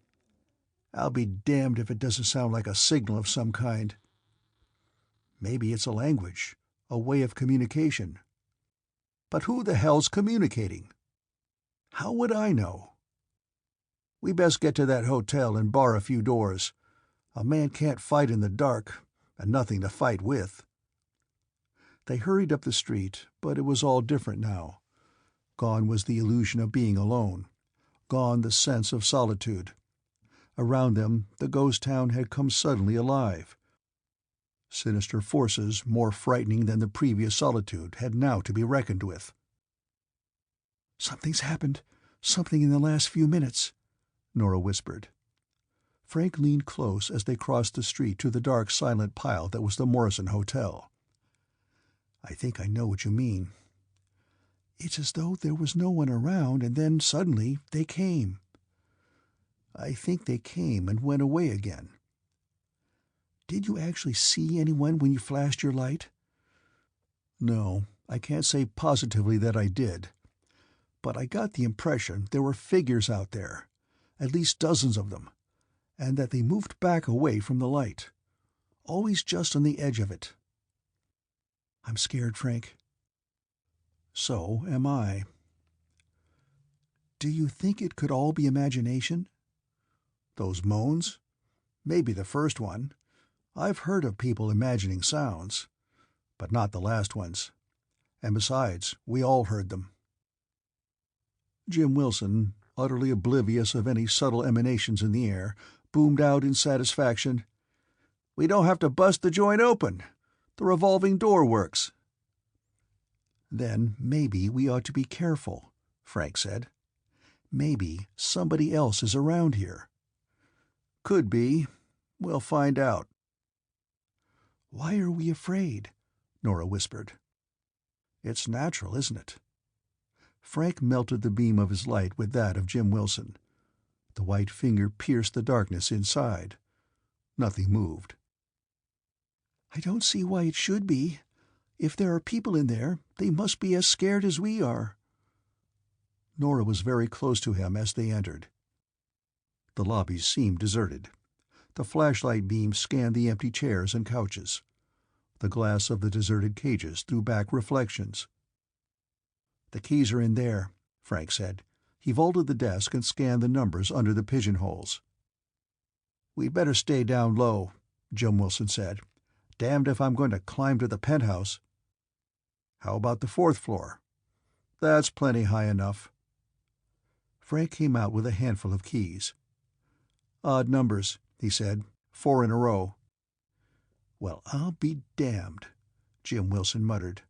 "I'll be damned if it doesn't sound like a signal of some kind." "Maybe it's a language, a way of communication." "But who the hell's communicating?" "How would I know?" "We best get to that hotel and bar a few doors. A man can't fight in the dark, and nothing to fight with." They hurried up the street, but it was all different now. Gone was the illusion of being alone. Gone the sense of solitude. Around them, the ghost town had come suddenly alive. Sinister forces more frightening than the previous solitude had now to be reckoned with. "Something's happened. Something in the last few minutes," Nora whispered. Frank leaned close as they crossed the street to the dark, silent pile that was the Morrison Hotel. "I think I know what you mean." "It's as though there was no one around, and then suddenly they came." "I think they came and went away again." "Did you actually see anyone when you flashed your light?" "No, I can't say positively that I did. But I got the impression there were figures out there, at least dozens of them, and that they moved back away from the light. Always just on the edge of it." "I'm scared, Frank." "So am I." "Do you think it could all be imagination?" "Those moans? Maybe the first one. I've heard of people imagining sounds. But not the last ones. And besides, we all heard them." Jim Wilson, utterly oblivious of any subtle emanations in the air, boomed out in satisfaction, "We don't have to bust the joint open. The revolving door works." "Then maybe we ought to be careful," Frank said. "Maybe somebody else is around here." "Could be. We'll find out." "Why are we afraid?" Nora whispered. "It's natural, isn't it?" Frank melted the beam of his light with that of Jim Wilson. The white finger pierced the darkness inside. Nothing moved. "I don't see why it should be. If there are people in there, they must be as scared as we are." Nora was very close to him as they entered. The lobby seemed deserted. The flashlight beam scanned the empty chairs and couches. The glass of the deserted cages threw back reflections. "The keys are in there," Frank said. He vaulted the desk and scanned the numbers under the pigeonholes. "We'd better stay down low," Jim Wilson said. "Damned if I'm going to climb to the penthouse." "How about the fourth floor?" "That's plenty high enough." Frank came out with a handful of keys. "Odd numbers," he said. "4 in a row." "Well, I'll be damned," Jim Wilson muttered.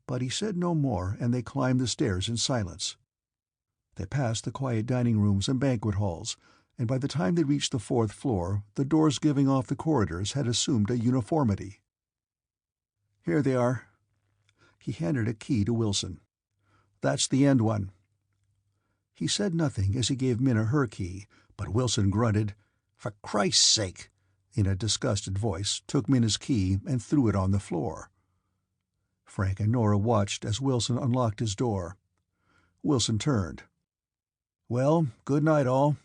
But he said no more, and they climbed the stairs in silence. They passed the quiet dining rooms and banquet halls, and by the time they reached the fourth floor, the doors giving off the corridors had assumed a uniformity. "Here they are." He handed a key to Wilson. "That's the end one." He said nothing as he gave Minna her key, but Wilson grunted, "For Christ's sake," in a disgusted voice, took Minna's key and threw it on the floor. Frank and Nora watched as Wilson unlocked his door. Wilson turned. "Well, good night, all.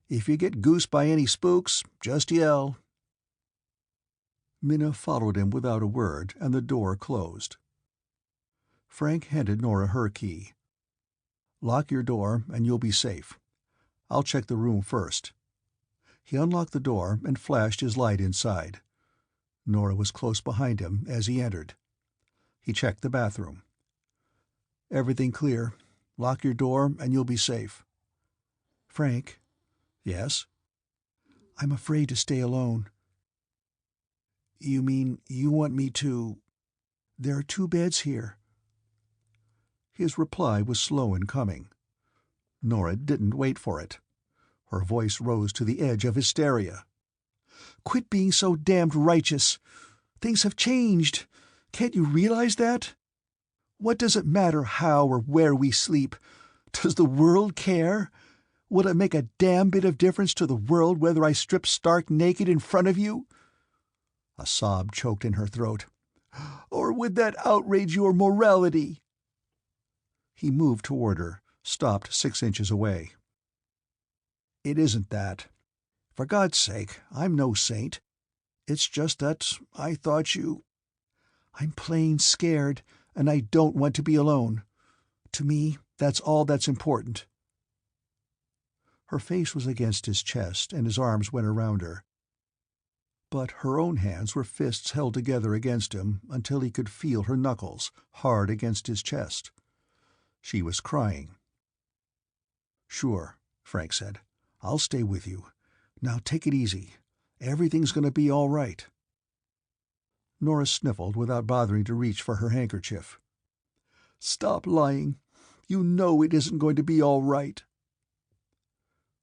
If you get goosed by any spooks, just yell." Minna followed him without a word, and the door closed. Frank handed Nora her key. "Lock your door, and you'll be safe. I'll check the room first." He unlocked the door and flashed his light inside. Nora was close behind him as he entered. He checked the bathroom. "Everything clear. Lock your door, and you'll be safe." "Frank." "Yes?" "I'm afraid to stay alone." "You mean you want me to—" "There are 2 beds here." His reply was slow in coming. Nora didn't wait for it. Her voice rose to the edge of hysteria. "Quit being so damned righteous. Things have changed. Can't you realize that? What does it matter how or where we sleep? Does the world care? Will it make a damn bit of difference to the world whether I strip stark naked in front of you?" A sob choked in her throat. "Or would that outrage your morality?" He moved toward her, stopped 6 inches away. "It isn't that. For God's sake, I'm no saint. It's just that I thought you— I'm plain scared, and I don't want to be alone. To me, that's all that's important." Her face was against his chest, and his arms went around her. But her own hands were fists held together against him until he could feel her knuckles, hard against his chest. She was crying. "Sure," Frank said. "I'll stay with you. Now take it easy. Everything's going to be all right." Nora sniffled without bothering to reach for her handkerchief. "Stop lying. You know it isn't going to be all right."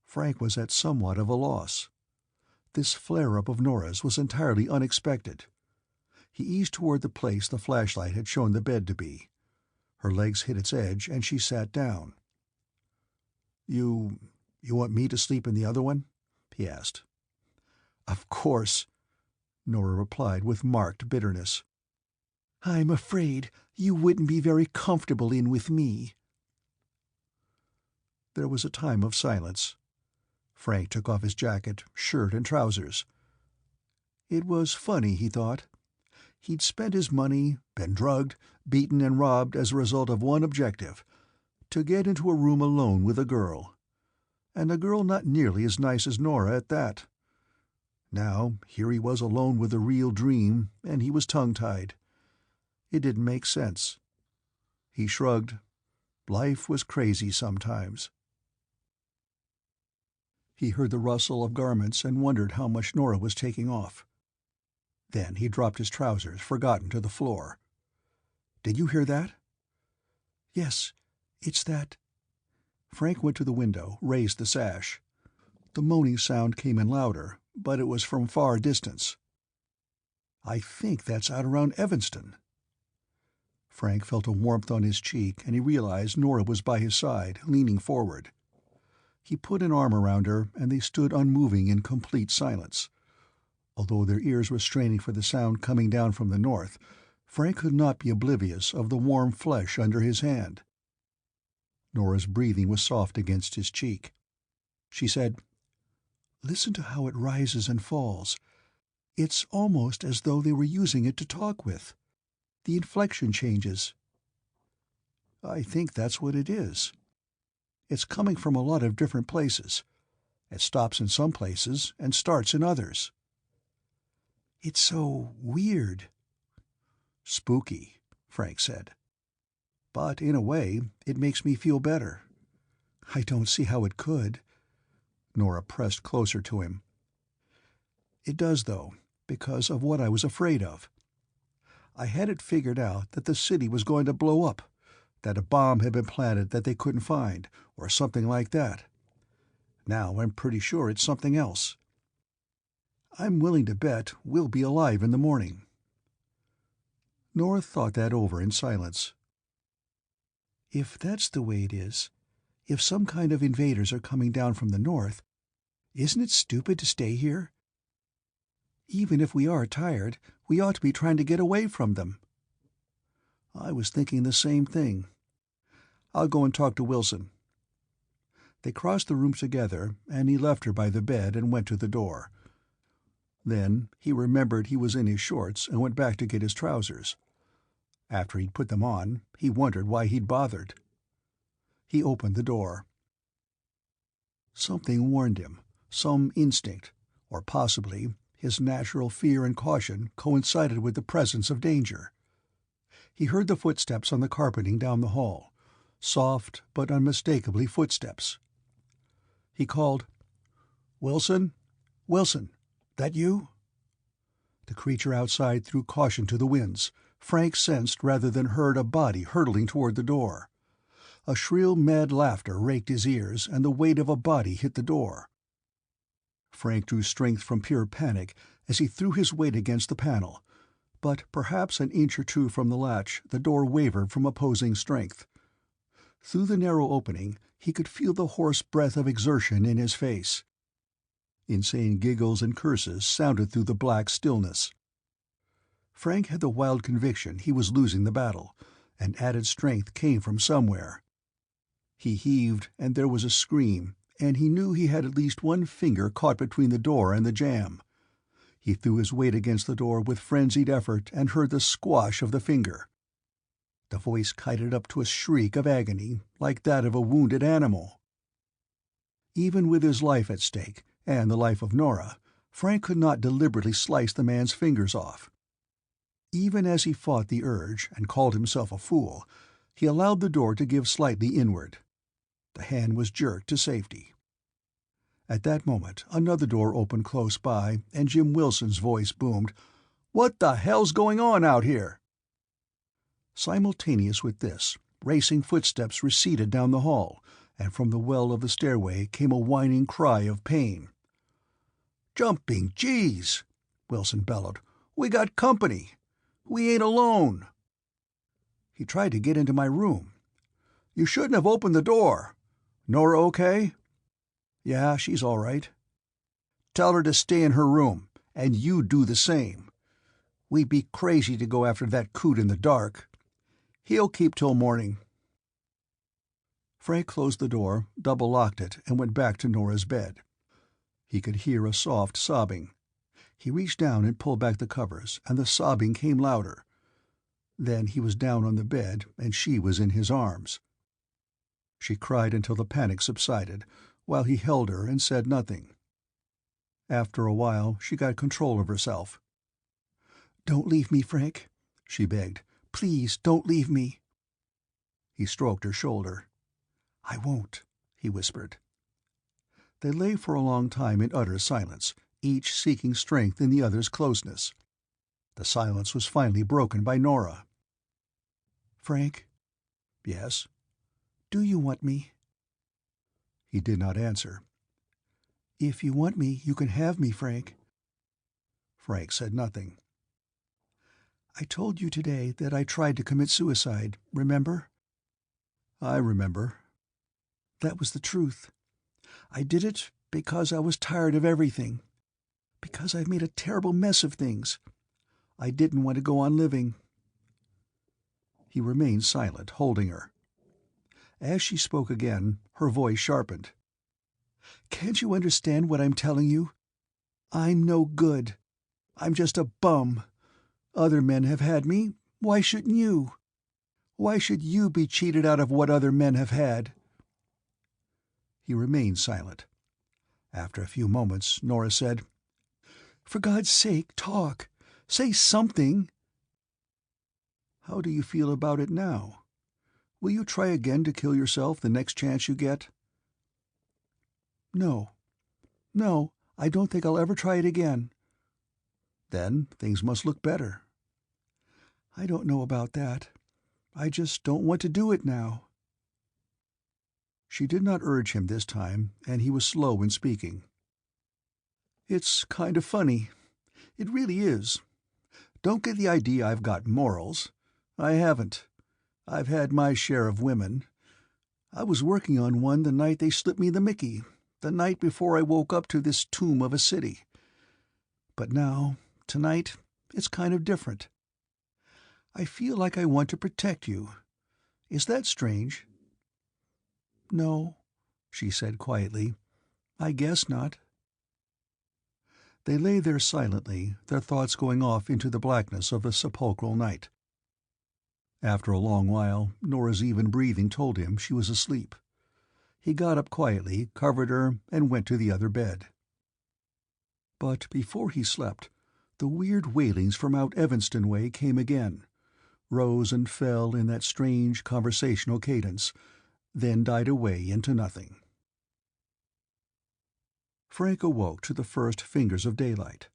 Frank was at somewhat of a loss. This flare-up of Nora's was entirely unexpected. He eased toward the place the flashlight had shown the bed to be. Her legs hit its edge, and she sat down. You want me to sleep in the other one?" he asked. "Of course," Nora replied with marked bitterness. "I'm afraid you wouldn't be very comfortable in with me." There was a time of silence. Frank took off his jacket, shirt, and trousers. It was funny, he thought. He'd spent his money, been drugged, beaten, and robbed as a result of one objective: to get into a room alone with a girl. And a girl not nearly as nice as Nora at that. Now, here he was alone with a real dream, and he was tongue-tied. It didn't make sense. He shrugged. Life was crazy sometimes. He heard the rustle of garments and wondered how much Nora was taking off. Then he dropped his trousers, forgotten, to the floor. "Did you hear that?" "Yes, it's that—" Frank went to the window, raised the sash. The moaning sound came in louder, but it was from far distance. "I think that's out around Evanston." Frank felt a warmth on his cheek, and he realized Nora was by his side, leaning forward. He put an arm around her, and they stood unmoving in complete silence. Although their ears were straining for the sound coming down from the north, Frank could not be oblivious of the warm flesh under his hand. Nora's breathing was soft against his cheek. She said, "Listen to how it rises and falls. It's almost as though they were using it to talk with. The inflection changes." "I think that's what it is. It's coming from a lot of different places. It stops in some places and starts in others." "It's so weird." "Spooky," Frank said. "But in a way, it makes me feel better." "I don't see how it could." Nora pressed closer to him. "It does, though, because of what I was afraid of. I had it figured out that the city was going to blow up, that a bomb had been planted that they couldn't find, or something like that. Now I'm pretty sure it's something else. I'm willing to bet we'll be alive in the morning." Nora thought that over in silence. "If that's the way it is, if some kind of invaders are coming down from the north, isn't it stupid to stay here? Even if we are tired, we ought to be trying to get away from them." "I was thinking the same thing. I'll go and talk to Wilson." They crossed the room together, and he left her by the bed and went to the door. Then he remembered he was in his shorts and went back to get his trousers. After he'd put them on, he wondered why he'd bothered. He opened the door. Something warned him, some instinct, or possibly his natural fear and caution coincided with the presence of danger. He heard the footsteps on the carpeting down the hall, soft but unmistakably footsteps. He called, "Wilson? Wilson, that you?" The creature outside threw caution to the winds. Frank sensed rather than heard a body hurtling toward the door. A shrill, mad laughter raked his ears, and the weight of a body hit the door. Frank drew strength from pure panic as he threw his weight against the panel, but perhaps an inch or two from the latch the door wavered from opposing strength. Through the narrow opening, he could feel the hoarse breath of exertion in his face. Insane giggles and curses sounded through the black stillness. Frank had the wild conviction he was losing the battle, and added strength came from somewhere. He heaved, and there was a scream, and he knew he had at least one finger caught between the door and the jamb. He threw his weight against the door with frenzied effort and heard the squash of the finger. The voice kited up to a shriek of agony, like that of a wounded animal. Even with his life at stake, and the life of Nora, Frank could not deliberately slice the man's fingers off. Even as he fought the urge and called himself a fool, he allowed the door to give slightly inward. The hand was jerked to safety. At that moment, another door opened close by, and Jim Wilson's voice boomed, "What the hell's going on out here?" Simultaneous with this, racing footsteps receded down the hall, and from the well of the stairway came a whining cry of pain. "Jumping jeez!" Wilson bellowed. "We got company! We ain't alone!" "He tried to get into my room." "You shouldn't have opened the door. Nora okay?" "Yeah, she's all right." "Tell her to stay in her room, and you do the same. We'd be crazy to go after that coot in the dark. He'll keep till morning." Frank closed the door, double-locked it, and went back to Nora's bed. He could hear a soft sobbing. He reached down and pulled back the covers, and the sobbing came louder. Then he was down on the bed, and she was in his arms. She cried until the panic subsided, while he held her and said nothing. After a while, she got control of herself. "Don't leave me, Frank," she begged. "Please, don't leave me." He stroked her shoulder. "I won't," he whispered. They lay for a long time in utter silence, each seeking strength in the other's closeness. The silence was finally broken by Nora. "Frank?" "Yes?" "Do you want me?" He did not answer. "If you want me, you can have me, Frank." Frank said nothing. "I told you today that I tried to commit suicide, remember?" "I remember." "That was the truth. I did it because I was tired of everything. Because I've made a terrible mess of things. I didn't want to go on living." He remained silent, holding her. As she spoke again, her voice sharpened. "Can't you understand what I'm telling you? I'm no good. I'm just a bum. Other men have had me. Why shouldn't you? Why should you be cheated out of what other men have had?" He remained silent. After a few moments, Nora said, "For God's sake, talk. Say something." "How do you feel about it now? Will you try again to kill yourself the next chance you get?" "No. No, I don't think I'll ever try it again." "Then things must look better." "I don't know about that. I just don't want to do it now." She did not urge him this time, and he was slow in speaking. "It's kind of funny. It really is. Don't get the idea I've got morals. I haven't. I've had my share of women. I was working on one the night they slipped me the Mickey, the night before I woke up to this tomb of a city. But now, tonight, it's kind of different. I feel like I want to protect you. Is that strange?" "No," she said quietly. "I guess not." They lay there silently, their thoughts going off into the blackness of the sepulchral night. After a long while, Nora's even breathing told him she was asleep. He got up quietly, covered her, and went to the other bed. But before he slept, the weird wailings from out Evanston way came again, rose and fell in that strange conversational cadence, then died away into nothing. Frank awoke to the first fingers of daylight.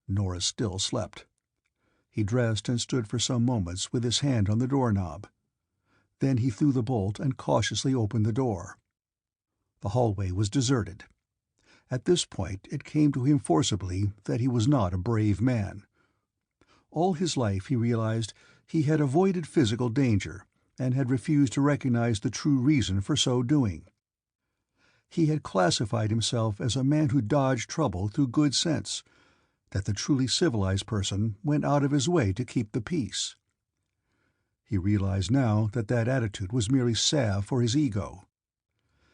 Nora still slept. He dressed and stood for some moments with his hand on the doorknob. Then he threw the bolt and cautiously opened the door. The hallway was deserted. At this point it came to him forcibly that he was not a brave man. All his life, he realized, he had avoided physical danger, and had refused to recognize the true reason for so doing. He had classified himself as a man who dodged trouble through good sense, that the truly civilized person went out of his way to keep the peace. He realized now that that attitude was merely salve for his ego.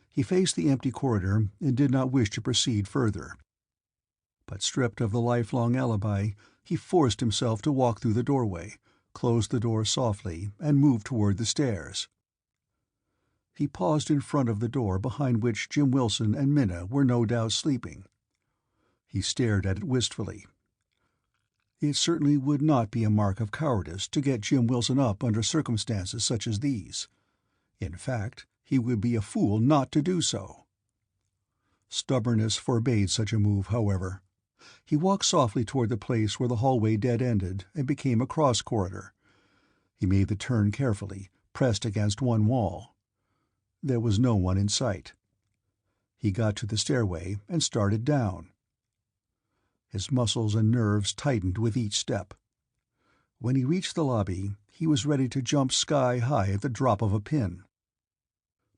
He faced the empty corridor and did not wish to proceed further. But stripped of the lifelong alibi, he forced himself to walk through the doorway, closed the door softly, and moved toward the stairs. He paused in front of the door behind which Jim Wilson and Minna were no doubt sleeping. He stared at it wistfully. It certainly would not be a mark of cowardice to get Jim Wilson up under circumstances such as these. In fact, he would be a fool not to do so. Stubbornness forbade such a move, however. He walked softly toward the place where the hallway dead-ended and became a cross-corridor. He made the turn carefully, pressed against one wall. There was no one in sight. He got to the stairway and started down. His muscles and nerves tightened with each step. When he reached the lobby, he was ready to jump sky-high at the drop of a pin.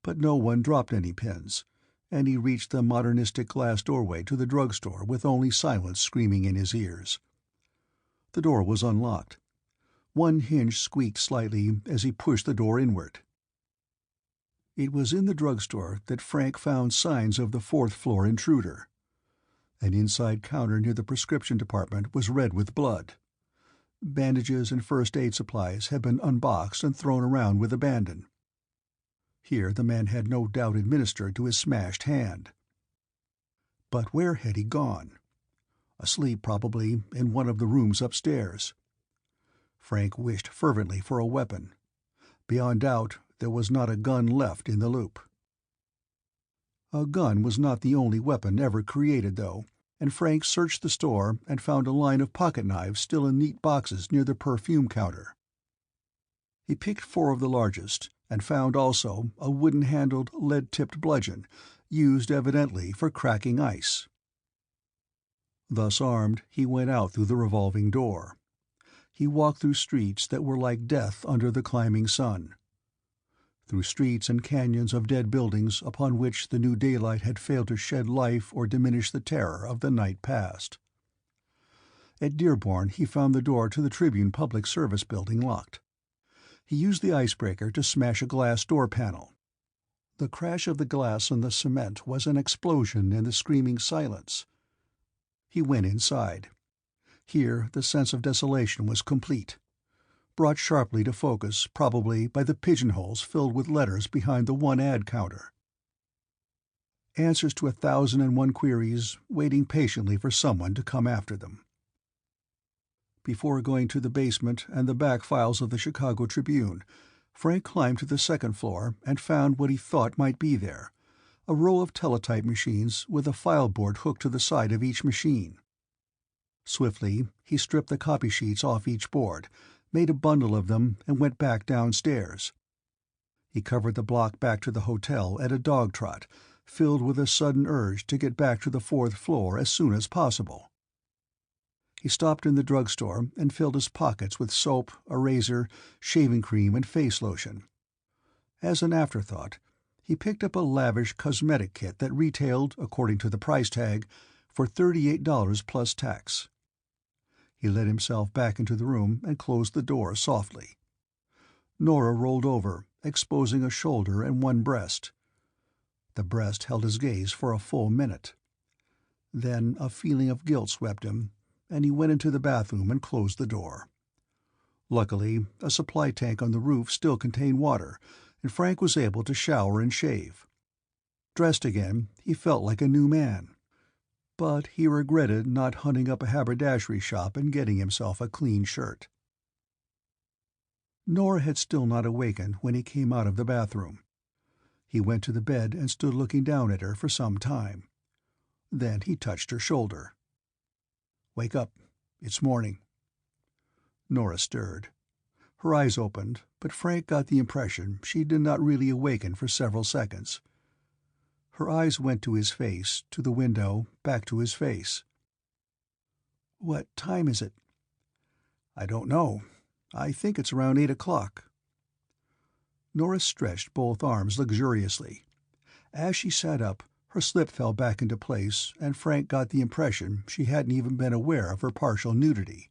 But no one dropped any pins, and he reached the modernistic glass doorway to the drugstore with only silence screaming in his ears. The door was unlocked. One hinge squeaked slightly as he pushed the door inward. It was in the drugstore that Frank found signs of the fourth-floor intruder. An inside counter near the prescription department was red with blood. Bandages and first-aid supplies had been unboxed and thrown around with abandon. Here the man had no doubt administered to his smashed hand. But where had he gone? Asleep, probably, in one of the rooms upstairs. Frank wished fervently for a weapon. Beyond doubt, there was not a gun left in the loop. A gun was not the only weapon ever created, though, and Frank searched the store and found a line of pocket-knives still in neat boxes near the perfume counter. He picked 4 of the largest, and found also a wooden-handled, lead-tipped bludgeon, used evidently for cracking ice. Thus armed, he went out through the revolving door. He walked through streets that were like death under the climbing sun. Through streets and canyons of dead buildings upon which the new daylight had failed to shed life or diminish the terror of the night past. At Dearborn he found the door to the Tribune Public Service Building locked. He used the icebreaker to smash a glass door panel. The crash of the glass on the cement was an explosion in the screaming silence. He went inside. Here the sense of desolation was complete, brought sharply to focus probably by the pigeonholes filled with letters behind the one-ad counter. Answers to 1,001 queries, waiting patiently for someone to come after them. Before going to the basement and the back files of the Chicago Tribune, Frank climbed to the second floor and found what he thought might be there, a row of teletype machines with a file board hooked to the side of each machine. Swiftly, he stripped the copy sheets off each board, made a bundle of them, and went back downstairs. He covered the block back to the hotel at a dog trot, filled with a sudden urge to get back to the 4th floor as soon as possible. He stopped in the drugstore and filled his pockets with soap, a razor, shaving cream, and face lotion. As an afterthought, he picked up a lavish cosmetic kit that retailed, according to the price tag, for $38 plus tax. He let himself back into the room and closed the door softly. Nora rolled over, exposing a shoulder and one breast. The breast held his gaze for a full minute. Then a feeling of guilt swept him, and he went into the bathroom and closed the door. Luckily, a supply tank on the roof still contained water, and Frank was able to shower and shave. Dressed again, he felt like a new man. But he regretted not hunting up a haberdashery shop and getting himself a clean shirt. Nora had still not awakened when he came out of the bathroom. He went to the bed and stood looking down at her for some time. Then he touched her shoulder. "Wake up. It's morning." Nora stirred. Her eyes opened, but Frank got the impression she did not really awaken for several seconds. Her eyes went to his face, to the window, back to his face. "What time is it?" "I don't know. I think it's around 8 o'clock." Nora stretched both arms luxuriously. As she sat up, her slip fell back into place, and Frank got the impression she hadn't even been aware of her partial nudity.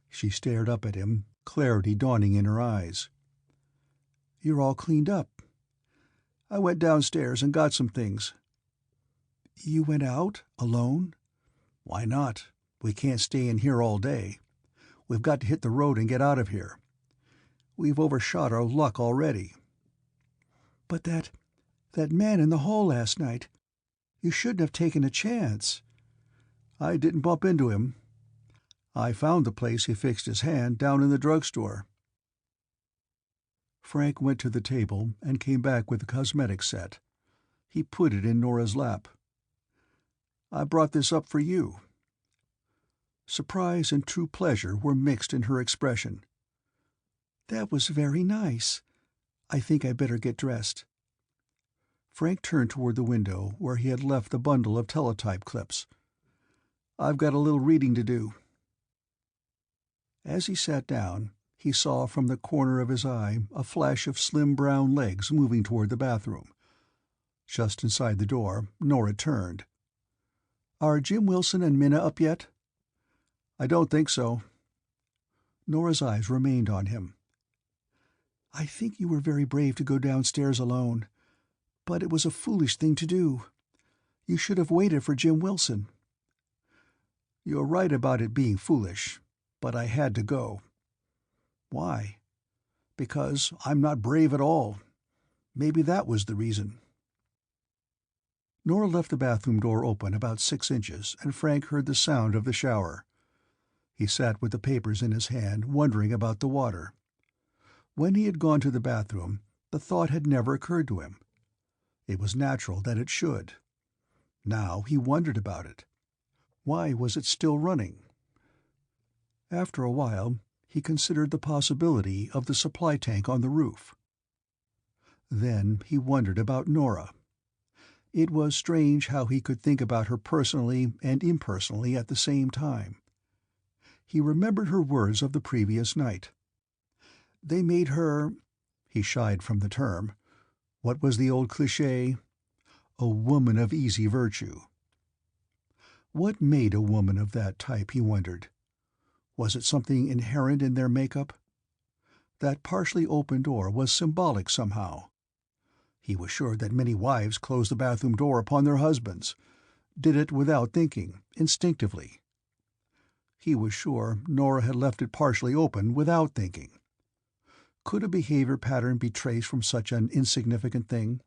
She stared up at him, clarity dawning in her eyes. "You're all cleaned up." "I went downstairs and got some things." "You went out? Alone?" "Why not? We can't stay in here all day. We've got to hit the road and get out of here. We've overshot our luck already." "But that man in the hall last night, you shouldn't have taken a chance." "I didn't bump into him. I found the place he fixed his hand down in the drugstore." Frank went to the table and came back with the cosmetic set. He put it in Nora's lap. "I brought this up for you." Surprise and true pleasure were mixed in her expression. "That was very nice. I think I'd better get dressed." Frank turned toward the window where he had left the bundle of teletype clips. "I've got a little reading to do." As he sat down, he saw from the corner of his eye a flash of slim brown legs moving toward the bathroom. Just inside the door, Nora turned. "Are Jim Wilson and Minna up yet?" "I don't think so." Nora's eyes remained on him. "I think you were very brave to go downstairs alone, but it was a foolish thing to do. You should have waited for Jim Wilson." "You're right about it being foolish, but I had to go." "Why?" "Because I'm not brave at all. Maybe that was the reason." Nora left the bathroom door open about 6 inches, and Frank heard the sound of the shower. He sat with the papers in his hand, wondering about the water. When he had gone to the bathroom, the thought had never occurred to him. It was natural that it should. Now he wondered about it. Why was it still running? After a while, he considered the possibility of the supply tank on the roof. Then he wondered about Nora. It was strange how he could think about her personally and impersonally at the same time. He remembered her words of the previous night. They made her— he shied from the term. What was the old cliché? A woman of easy virtue. What made a woman of that type, he wondered? Was it something inherent in their makeup? That partially open door was symbolic somehow. He was sure that many wives closed the bathroom door upon their husbands, did it without thinking, instinctively. He was sure Nora had left it partially open without thinking. Could a behavior pattern be traced from such an insignificant thing?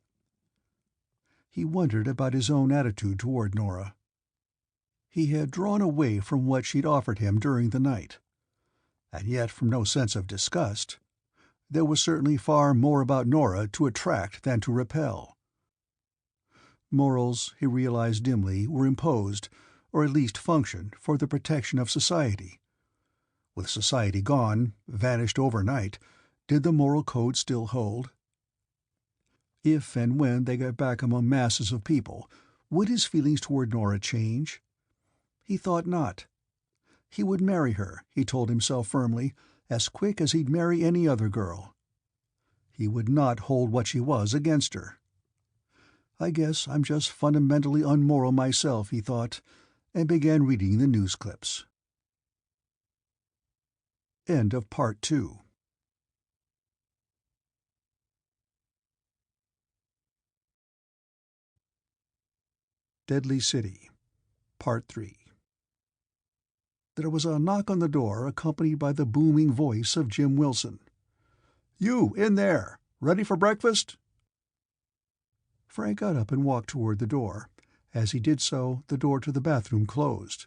He wondered about his own attitude toward Nora. He had drawn away from what she'd offered him during the night. And yet from no sense of disgust. There was certainly far more about Nora to attract than to repel. Morals, he realized dimly, were imposed, or at least functioned, for the protection of society. With society gone, vanished overnight, did the moral code still hold? If and when they got back among masses of people, would his feelings toward Nora change? He thought not. He would marry her, he told himself firmly, as quick as he'd marry any other girl. He would not hold what she was against her. "I guess I'm just fundamentally unmoral myself," he thought, and began reading the news clips. End of Part 2. Deadly City, Part 3. There was a knock on the door, accompanied by the booming voice of Jim Wilson. "You, in there! Ready for breakfast?" Frank got up and walked toward the door. As he did so, the door to the bathroom closed.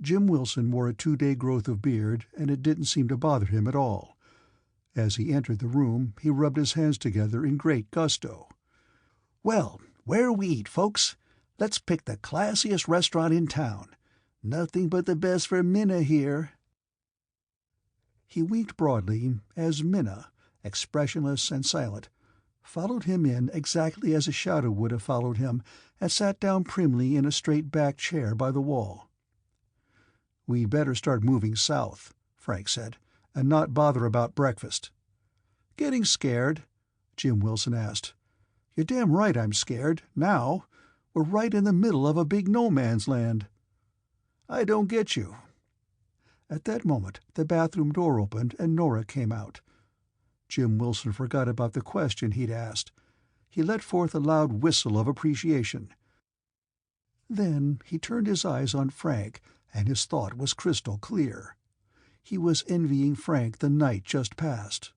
Jim Wilson wore a 2-day growth of beard, and it didn't seem to bother him at all. As he entered the room, he rubbed his hands together in great gusto. "Well, where'll we eat, folks? Let's pick the classiest restaurant in town. Nothing but the best for Minna here." He winked broadly as Minna, expressionless and silent, followed him in exactly as a shadow would have followed him, and sat down primly in a straight-backed chair by the wall. "We'd better start moving south," Frank said, "and not bother about breakfast." Getting scared?" Jim Wilson asked. "You're damn right I'm scared, now. We're right in the middle of a big no-man's land." "I don't get you." At that moment the bathroom door opened and Nora came out. Jim Wilson forgot about the question he'd asked. He let forth a loud whistle of appreciation. Then he turned his eyes on Frank, and his thought was crystal clear. He was envying Frank the night just past.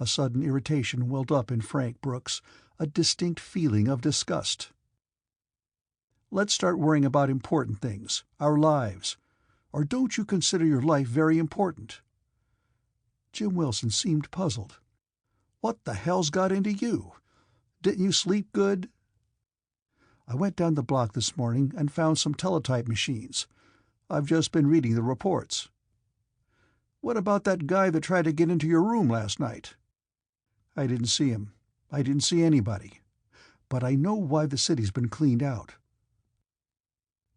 A sudden irritation welled up in Frank Brooks, a distinct feeling of disgust. "Let's start worrying about important things, our lives. Or don't you consider your life very important?" Jim Wilson seemed puzzled. "What the hell's got into you? Didn't you sleep good?" "I went down the block this morning and found some teletype machines. I've just been reading the reports." "What about that guy that tried to get into your room last night?" "I didn't see him. I didn't see anybody. But I know why the city's been cleaned out."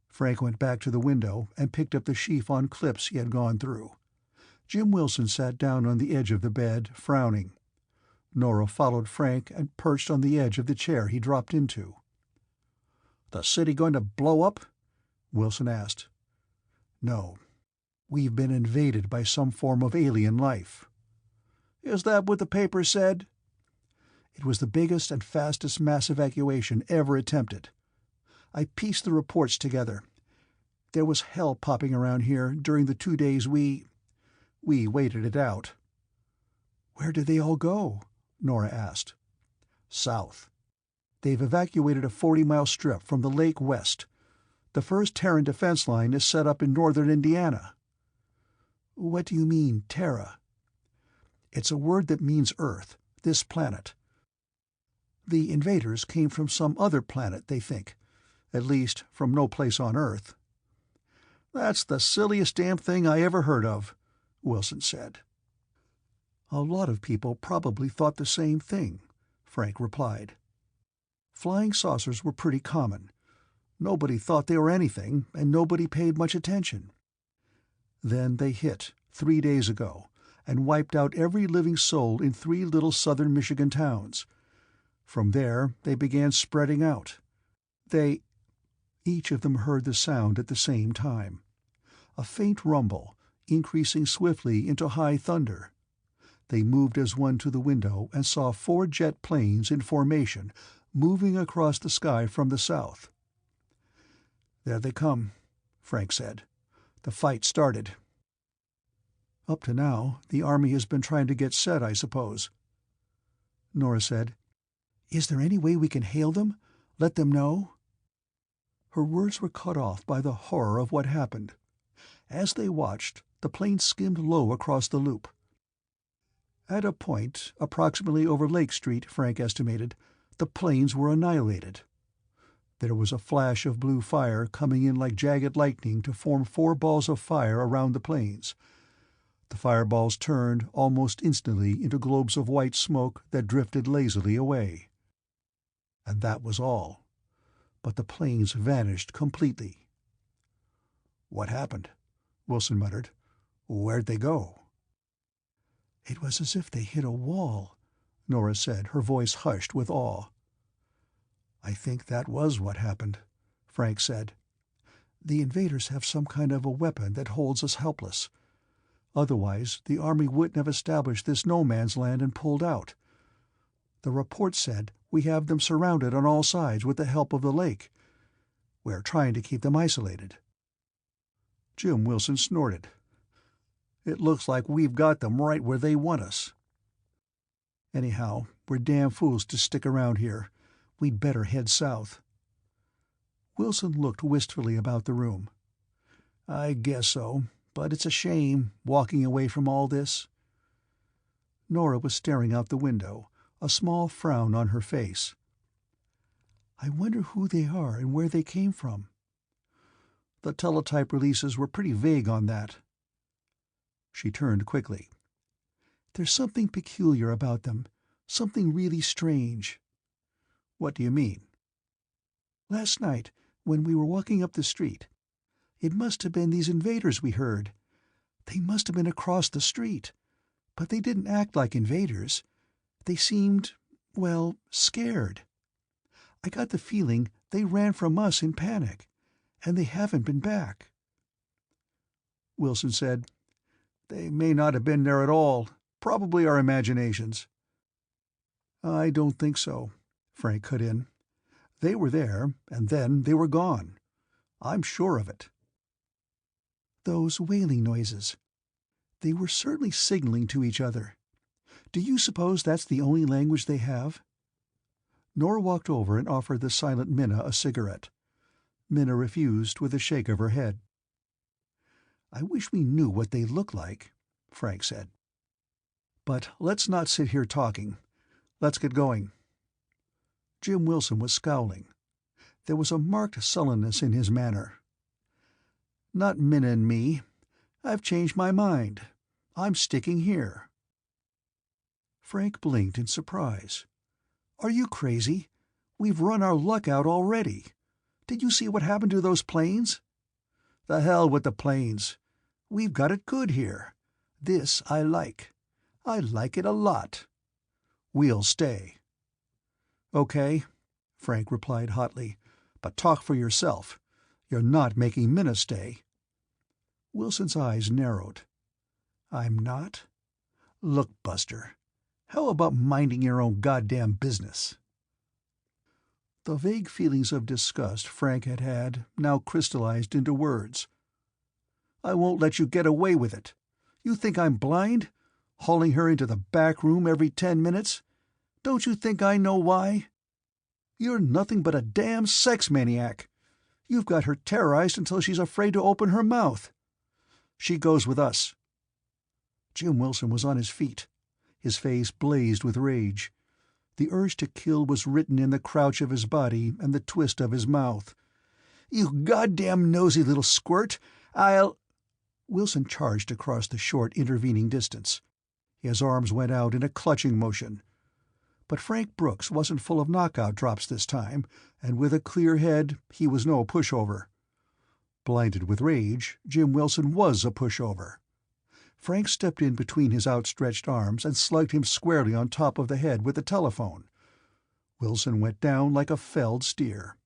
Frank went back to the window and picked up the sheaf on clips he had gone through. Jim Wilson sat down on the edge of the bed, frowning. Nora followed Frank and perched on the edge of the chair he dropped into. "The city going to blow up?" Wilson asked. "No. We've been invaded by some form of alien life." "Is that what the papers said?" "It was the biggest and fastest mass evacuation ever attempted. I pieced the reports together. There was hell popping around here during the 2 days we waited it out." "Where did they all go?" Nora asked. "South. They've evacuated a 40-mile strip from the lake west. The first Terran defense line is set up in northern Indiana." "What do you mean, Terra?" "It's a word that means Earth, this planet. The invaders came from some other planet, they think. At least, from no place on Earth." "That's the silliest damn thing I ever heard of," Wilson said. "A lot of people probably thought the same thing," Frank replied. "Flying saucers were pretty common. Nobody thought they were anything, and nobody paid much attention. Then they hit, 3 days ago, and wiped out every living soul in 3 little southern Michigan towns. From there they began spreading out. Each of them heard the sound at the same time. A faint rumble, increasing swiftly into high thunder. They moved as one to the window and saw 4 jet planes in formation, moving across the sky from the south. "There they come," Frank said. "The fight started." "Up to now, the Army has been trying to get set, I suppose." Nora said, "Is there any way we can hail them? Let them know?" Her words were cut off by the horror of what happened. As they watched, the plane skimmed low across the loop. At a point approximately over Lake Street, Frank estimated, the planes were annihilated. There was a flash of blue fire coming in like jagged lightning to form 4 balls of fire around the planes. The fireballs turned almost instantly into globes of white smoke that drifted lazily away. And that was all. But the planes vanished completely. "What happened?" Wilson muttered. "Where'd they go?" "It was as if they hit a wall," Nora said, her voice hushed with awe. "I think that was what happened," Frank said. "The invaders have some kind of a weapon that holds us helpless. Otherwise, the Army wouldn't have established this no-man's land and pulled out. The report said we have them surrounded on all sides with the help of the lake. We're trying to keep them isolated." Jim Wilson snorted. "It looks like we've got them right where they want us. Anyhow, we're damn fools to stick around here. We'd better head south." Wilson looked wistfully about the room. "I guess so, but it's a shame, walking away from all this." Nora was staring out the window, a small frown on her face. "I wonder who they are and where they came from." "The teletype releases were pretty vague on that." She turned quickly. "There's something peculiar about them, something really strange." "What do you mean?" "Last night, when we were walking up the street, it must have been these invaders we heard. They must have been across the street. But they didn't act like invaders. They seemed, well, scared. I got the feeling they ran from us in panic, and they haven't been back." Wilson said, "They may not have been there at all. Probably our imaginations." "I don't think so," Frank cut in. "They were there, and then they were gone. I'm sure of it." "Those wailing noises. They were certainly signaling to each other. Do you suppose that's the only language they have?" Nora walked over and offered the silent Minna a cigarette. Minna refused with a shake of her head. "I wish we knew what they look like," Frank said. "But let's not sit here talking. Let's get going." Jim Wilson was scowling. There was a marked sullenness in his manner. "Not Minna and me. I've changed my mind. I'm sticking here." Frank blinked in surprise. "Are you crazy? We've run our luck out already. Did you see what happened to those planes?" "The hell with the planes. We've got it good here. This I like. I like it a lot. We'll stay." "Okay," Frank replied hotly, "but talk for yourself. You're not making Minna stay." Wilson's eyes narrowed. "I'm not? Look, Buster, how about minding your own goddamn business?" The vague feelings of disgust Frank had had now crystallized into words. "I won't let you get away with it. You think I'm blind? Hauling her into the back room every 10 minutes? Don't you think I know why? You're nothing but a damn sex maniac. You've got her terrorized until she's afraid to open her mouth. She goes with us." Jim Wilson was on his feet. His face blazed with rage. The urge to kill was written in the crouch of his body and the twist of his mouth. "You goddamn nosy little squirt! I'll—" Wilson charged across the short intervening distance. His arms went out in a clutching motion. But Frank Brooks wasn't full of knockout drops this time, and with a clear head he was no pushover. Blinded with rage, Jim Wilson was a pushover. Frank stepped in between his outstretched arms and slugged him squarely on top of the head with the telephone. Wilson went down like a felled steer.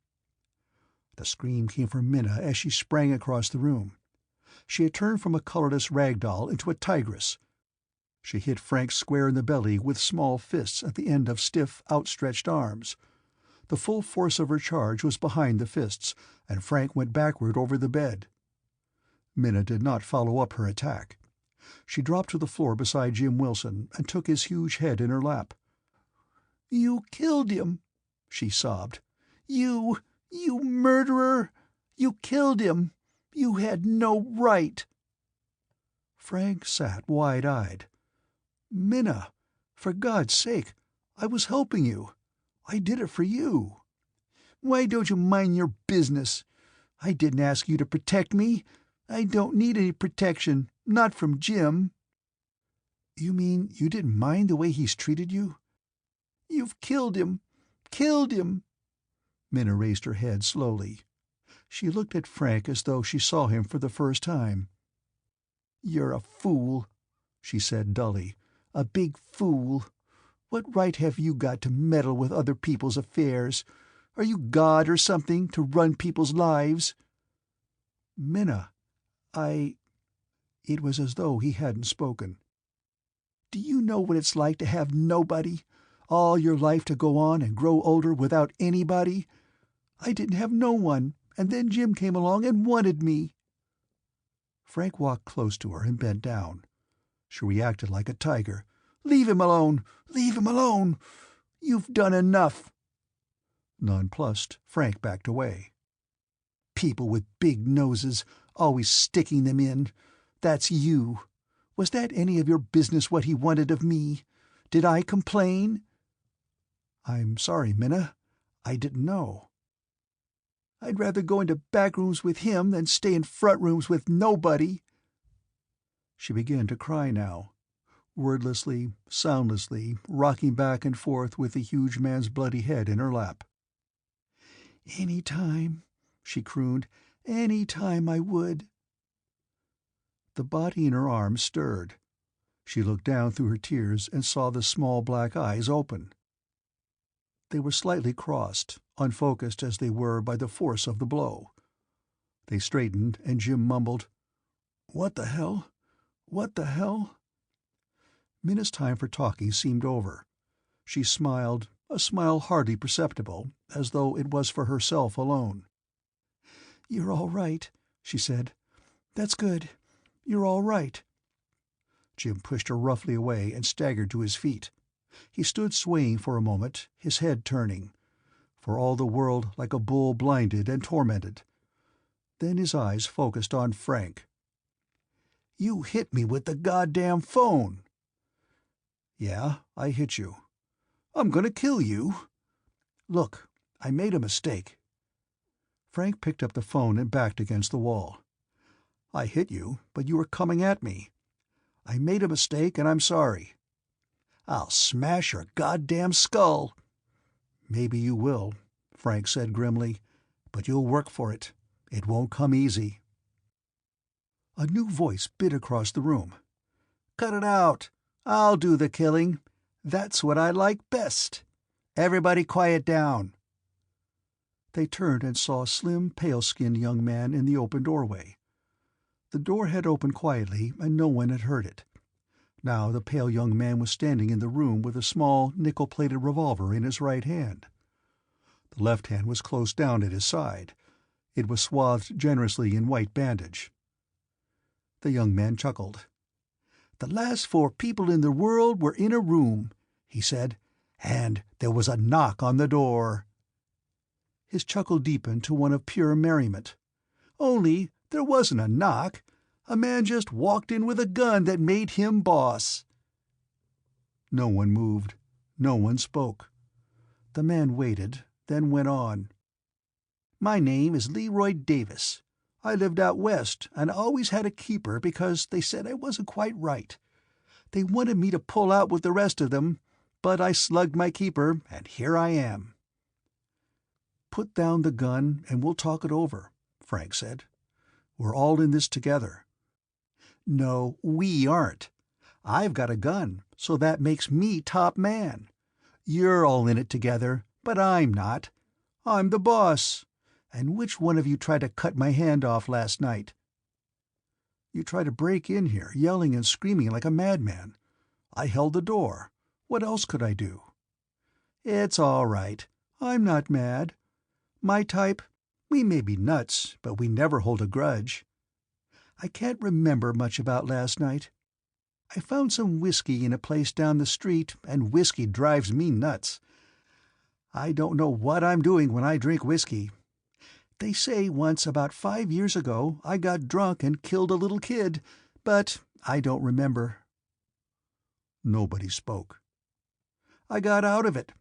The scream came from Minna as she sprang across the room. She had turned from a colorless rag doll into a tigress. She hit Frank square in the belly with small fists at the end of stiff, outstretched arms. The full force of her charge was behind the fists, and Frank went backward over the bed. Minna did not follow up her attack. She dropped to the floor beside Jim Wilson and took his huge head in her lap. "You killed him," she sobbed. You murderer! You killed him! You had no right!" Frank sat wide-eyed. "Minna, for God's sake, I was helping you. I did it for you." "Why don't you mind your business? I didn't ask you to protect me. I don't need any protection, not from Jim." "You mean you didn't mind the way he's treated you?" "You've killed him. Killed him." Minna raised her head slowly. She looked at Frank as though she saw him for the first time. "You're a fool," she said dully. "A big fool. What right have you got to meddle with other people's affairs? Are you God or something, to run people's lives?" "Minna, I—" It was as though he hadn't spoken. "Do you know what it's like to have nobody? All your life to go on and grow older without anybody? I didn't have no one, and then Jim came along and wanted me." Frank walked close to her and bent down. She reacted like a tiger. "Leave him alone! Leave him alone! You've done enough!" Nonplussed, Frank backed away. "People with big noses, always sticking them in. That's you. Was that any of your business what he wanted of me? Did I complain?" "I'm sorry, Minna. I didn't know." "I'd rather go into back rooms with him than stay in front rooms with nobody." She began to cry now, wordlessly, soundlessly, rocking back and forth with the huge man's bloody head in her lap. "Any time," she crooned, "any time I would." The body in her arms stirred. She looked down through her tears and saw the small black eyes open. They were slightly crossed, unfocused as they were by the force of the blow. They straightened, and Jim mumbled, "What the hell? What the hell?" Minna's time for talking seemed over. She smiled, a smile hardly perceptible, as though it was for herself alone. "You're all right," she said. "That's good. You're all right." Jim pushed her roughly away and staggered to his feet. He stood swaying for a moment, his head turning, for all the world like a bull blinded and tormented. Then his eyes focused on Frank. "You hit me with the goddamn phone!" "Yeah, I hit you." "I'm gonna kill you." "Look, I made a mistake." Frank picked up the phone and backed against the wall. "I hit you, but you were coming at me. I made a mistake, and I'm sorry." "I'll smash your goddamn skull." "Maybe you will," Frank said grimly, "but you'll work for it. It won't come easy." A new voice bit across the room. "Cut it out. I'll do the killing. That's what I like best. Everybody quiet down." They turned and saw a slim, pale-skinned young man in the open doorway. The door had opened quietly, and no one had heard it. Now the pale young man was standing in the room with a small, nickel-plated revolver in his right hand. The left hand was close down at his side. It was swathed generously in white bandage. The young man chuckled. "The last 4 people in the world were in a room," he said, "and there was a knock on the door." His chuckle deepened to one of pure merriment. "Only there wasn't a knock. A man just walked in with a gun that made him boss." No one moved. No one spoke. The man waited, then went on. "My name is Leroy Davis. I lived out west, and I always had a keeper because they said I wasn't quite right. They wanted me to pull out with the rest of them, but I slugged my keeper, and here I am." "Put down the gun, and we'll talk it over," Frank said. "We're all in this together." "No, we aren't. I've got a gun, so that makes me top man. You're all in it together, but I'm not. I'm the boss. And which one of you tried to cut my hand off last night?" "You tried to break in here, yelling and screaming like a madman. I held the door. What else could I do?" "It's all right. I'm not mad. My type, we may be nuts, but we never hold a grudge. I can't remember much about last night. I found some whiskey in a place down the street, and whiskey drives me nuts. I don't know what I'm doing when I drink whiskey. They say once about 5 years ago I got drunk and killed a little kid, but I don't remember." Nobody spoke. "I got out of it.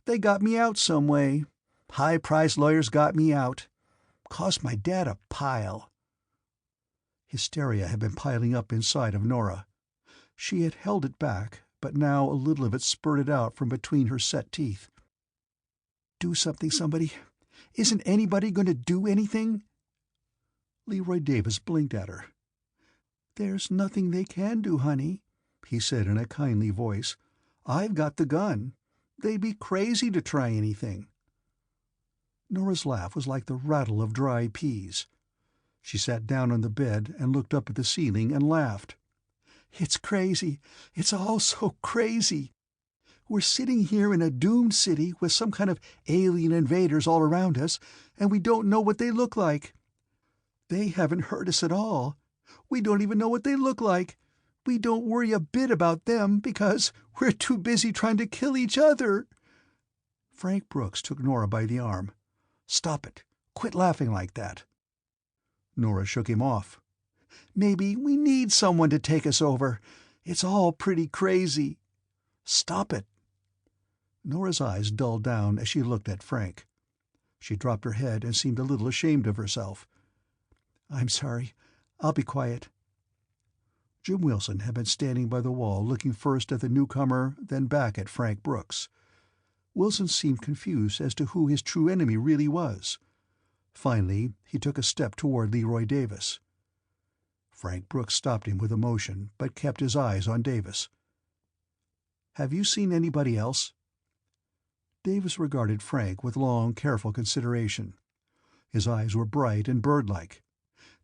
They got me out some way. High-priced lawyers got me out. Cost my dad a pile." Hysteria had been piling up inside of Nora. She had held it back, but now a little of it spurted out from between her set teeth. "Do something, somebody. Isn't anybody going to do anything?" Leroy Davis blinked at her. "There's nothing they can do, honey," he said in a kindly voice. "I've got the gun. They'd be crazy to try anything." Nora's laugh was like the rattle of dry peas. She sat down on the bed and looked up at the ceiling and laughed. "It's crazy. It's all so crazy. We're sitting here in a doomed city with some kind of alien invaders all around us, and we don't know what they look like. They haven't hurt us at all. We don't even know what they look like. We don't worry a bit about them because we're too busy trying to kill each other." Frank Brooks took Nora by the arm. "Stop it. Quit laughing like that." Nora shook him off. "Maybe we need someone to take us over. It's all pretty crazy." "Stop it." Nora's eyes dulled down as she looked at Frank. She dropped her head and seemed a little ashamed of herself. "I'm sorry. I'll be quiet." Jim Wilson had been standing by the wall looking first at the newcomer, then back at Frank Brooks. Wilson seemed confused as to who his true enemy really was. Finally, he took a step toward Leroy Davis. Frank Brooks stopped him with emotion, but kept his eyes on Davis. "Have you seen anybody else?" Davis regarded Frank with long, careful consideration. His eyes were bright and bird-like.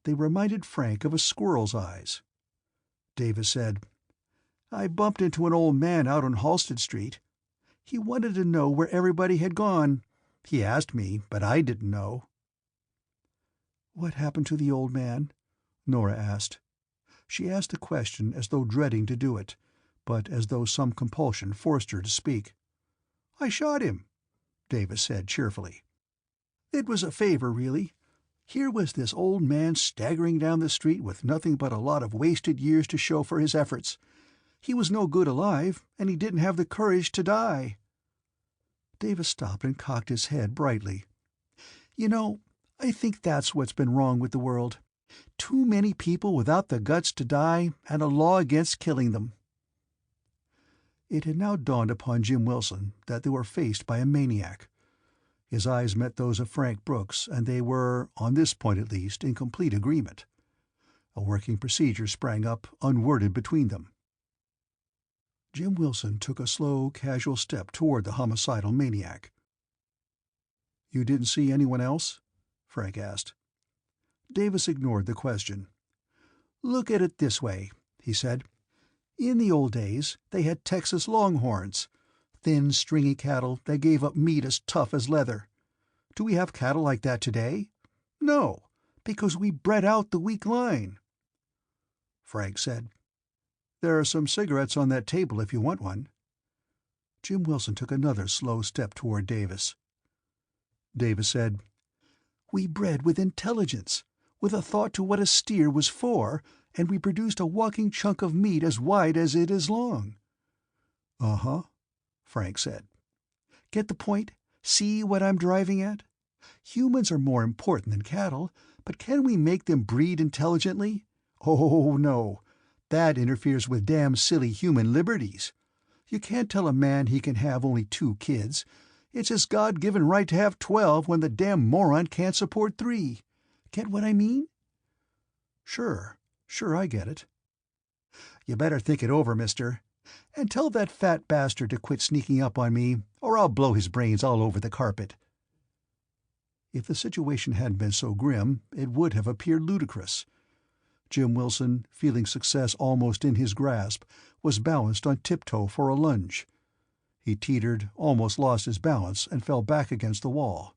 They reminded Frank of a squirrel's eyes. Davis said, "I bumped into an old man out on Halsted Street. He wanted to know where everybody had gone. He asked me, but I didn't know." "What happened to the old man?" Nora asked. She asked the question as though dreading to do it, but as though some compulsion forced her to speak. "I shot him," Davis said cheerfully. "It was a favor, really. Here was this old man staggering down the street with nothing but a lot of wasted years to show for his efforts. He was no good alive, and he didn't have the courage to die." Davis stopped and cocked his head brightly. "You know, I think that's what's been wrong with the world. Too many people without the guts to die, and a law against killing them." It had now dawned upon Jim Wilson that they were faced by a maniac. His eyes met those of Frank Brooks, and they were, on this point at least, in complete agreement. A working procedure sprang up, unworded between them. Jim Wilson took a slow, casual step toward the homicidal maniac. "You didn't see anyone else?" Frank asked. Davis ignored the question. "Look at it this way," he said. "In the old days, they had Texas longhorns, thin, stringy cattle that gave up meat as tough as leather. Do we have cattle like that today? No, because we bred out the weak line." Frank said, "There are some cigarettes on that table if you want one." Jim Wilson took another slow step toward Davis. Davis said, "We bred with intelligence, with a thought to what a steer was for, and we produced a walking chunk of meat as wide as it is long." "Uh-huh," Frank said. "Get the point? See what I'm driving at? Humans are more important than cattle, but can we make them breed intelligently? Oh, no. That interferes with damn silly human liberties. You can't tell a man he can have only 2 kids. It's his God-given right to have 12 when the damn moron can't support 3. Get what I mean?" Sure, I get it." "You better think it over, mister. And tell that fat bastard to quit sneaking up on me, or I'll blow his brains all over the carpet." If the situation hadn't been so grim, it would have appeared ludicrous. Jim Wilson, feeling success almost in his grasp, was balanced on tiptoe for a lunge. He teetered, almost lost his balance, and fell back against the wall.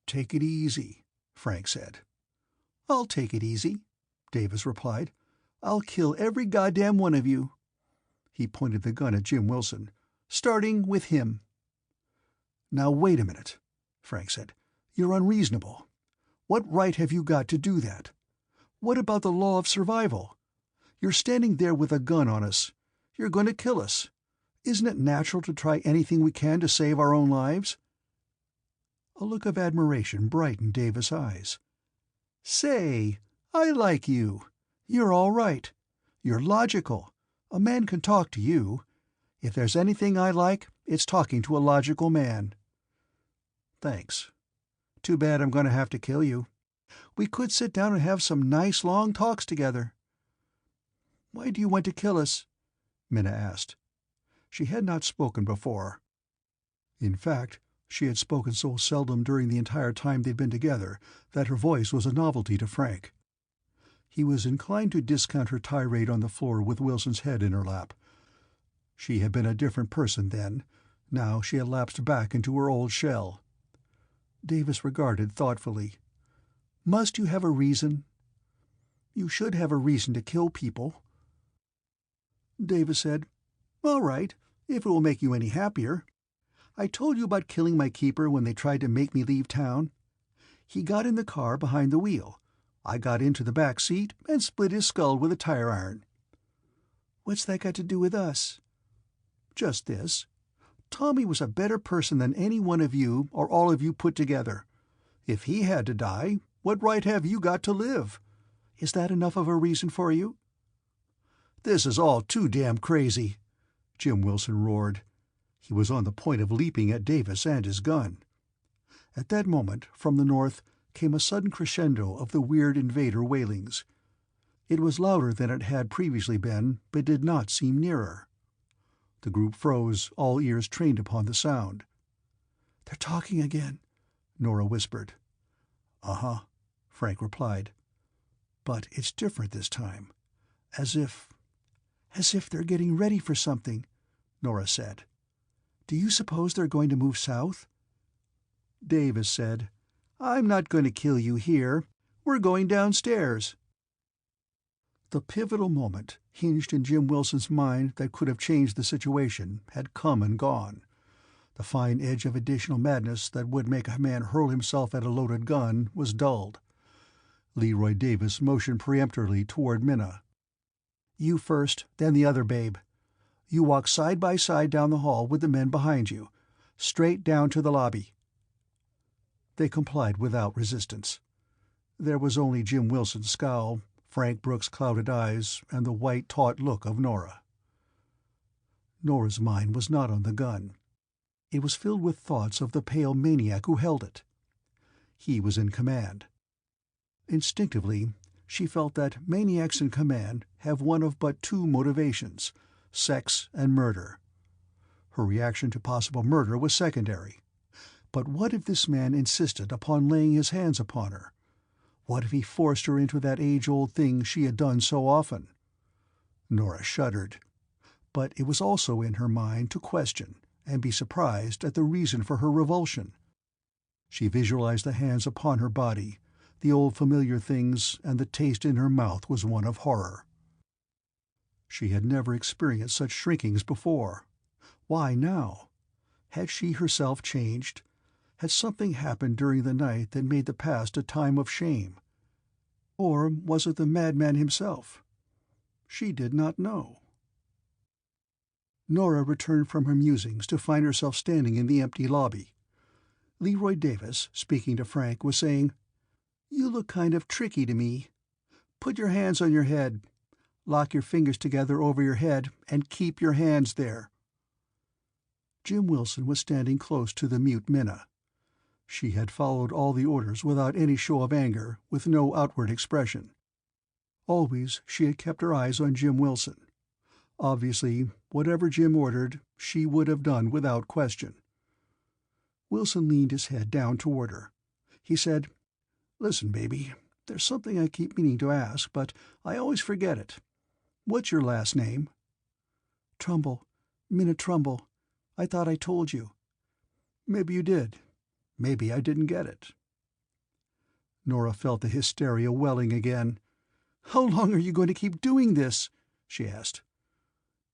"Take it easy," Frank said. "I'll take it easy," Davis replied. "I'll kill every goddamn one of you." He pointed the gun at Jim Wilson. "Starting with him." "Now wait a minute," Frank said. "You're unreasonable. What right have you got to do that? What about the law of survival? You're standing there with a gun on us. You're going to kill us. Isn't it natural to try anything we can to save our own lives?" A look of admiration brightened Davis' eyes. "Say, I like you. You're all right. You're logical. A man can talk to you. If there's anything I like, it's talking to a logical man." "Thanks. Too bad I'm going to have to kill you. We could sit down and have some nice long talks together." "Why do you want to kill us?" Minna asked. She had not spoken before. In fact, she had spoken so seldom during the entire time they'd been together that her voice was a novelty to Frank. He was inclined to discount her tirade on the floor with Wilson's head in her lap. She had been a different person then. Now she had lapsed back into her old shell. Davis regarded thoughtfully. "Must you have a reason?" "You should have a reason to kill people." Davis said, "All right, if it will make you any happier. I told you about killing my keeper when they tried to make me leave town. He got in the car behind the wheel. I got into the back seat and split his skull with a tire iron." "What's that got to do with us?" "Just this. Tommy was a better person than any one of you or all of you put together. If he had to die, what right have you got to live? Is that enough of a reason for you?" "This is all too damn crazy," Jim Wilson roared. He was on the point of leaping at Davis and his gun. At that moment, from the north, came a sudden crescendo of the weird invader wailings. It was louder than it had previously been, but did not seem nearer. The group froze, all ears trained upon the sound. "They're talking again," Nora whispered. "Uh-huh," Frank replied. "But it's different this time. As if they're getting ready for something," Nora said. "Do you suppose they're going to move south?" Davis said, "I'm not going to kill you here. We're going downstairs." The pivotal moment, hinged in Jim Wilson's mind, that could have changed the situation, had come and gone. The fine edge of additional madness that would make a man hurl himself at a loaded gun was dulled. Leroy Davis motioned peremptorily toward Minna. "You first, then the other babe. You walk side by side down the hall with the men behind you, straight down to the lobby." They complied without resistance. There was only Jim Wilson's scowl, Frank Brooks' clouded eyes, and the white, taut look of Nora. Nora's mind was not on the gun. It was filled with thoughts of the pale maniac who held it. He was in command. Instinctively, she felt that maniacs in command have one of but two motivations: sex and murder. Her reaction to possible murder was secondary. But what if this man insisted upon laying his hands upon her? What if he forced her into that age-old thing she had done so often? Nora shuddered. But it was also in her mind to question, and be surprised at the reason for her revulsion. She visualized the hands upon her body, the old familiar things, and the taste in her mouth was one of horror. She had never experienced such shrinkings before. Why now? Had she herself changed? Had something happened during the night that made the past a time of shame? Or was it the madman himself? She did not know. Nora returned from her musings to find herself standing in the empty lobby. Leroy Davis, speaking to Frank, was saying, "You look kind of tricky to me. Put your hands on your head. Lock your fingers together over your head and keep your hands there." Jim Wilson was standing close to the mute Minna. She had followed all the orders without any show of anger, with no outward expression. Always she had kept her eyes on Jim Wilson. Obviously, whatever Jim ordered, she would have done without question. Wilson leaned his head down toward her. He said, "Listen, baby, there's something I keep meaning to ask, but I always forget it. What's your last name?" "Trumbull. Minna Trumbull. I thought I told you." "Maybe you did. Maybe I didn't get it." Nora felt the hysteria welling again. "How long are you going to keep doing this?" she asked.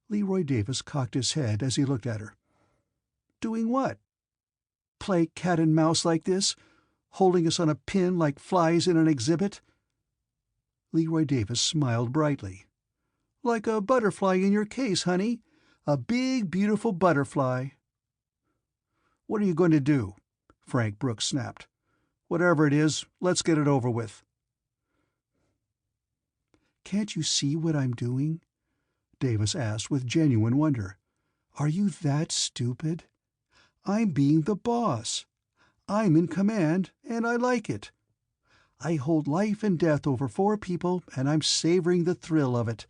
Leroy Davis cocked his head as he looked at her. "Doing what? Play cat and mouse like this? Holding us on a pin like flies in an exhibit?" Leroy Davis smiled brightly. "Like a butterfly in your case, honey. A big, beautiful butterfly." "What are you going to do?" Frank Brooks snapped. "Whatever it is, let's get it over with." "Can't you see what I'm doing?" Davis asked with genuine wonder. "Are you that stupid? I'm being the boss. I'm in command, and I like it. I hold life and death over 4 people, and I'm savoring the thrill of it.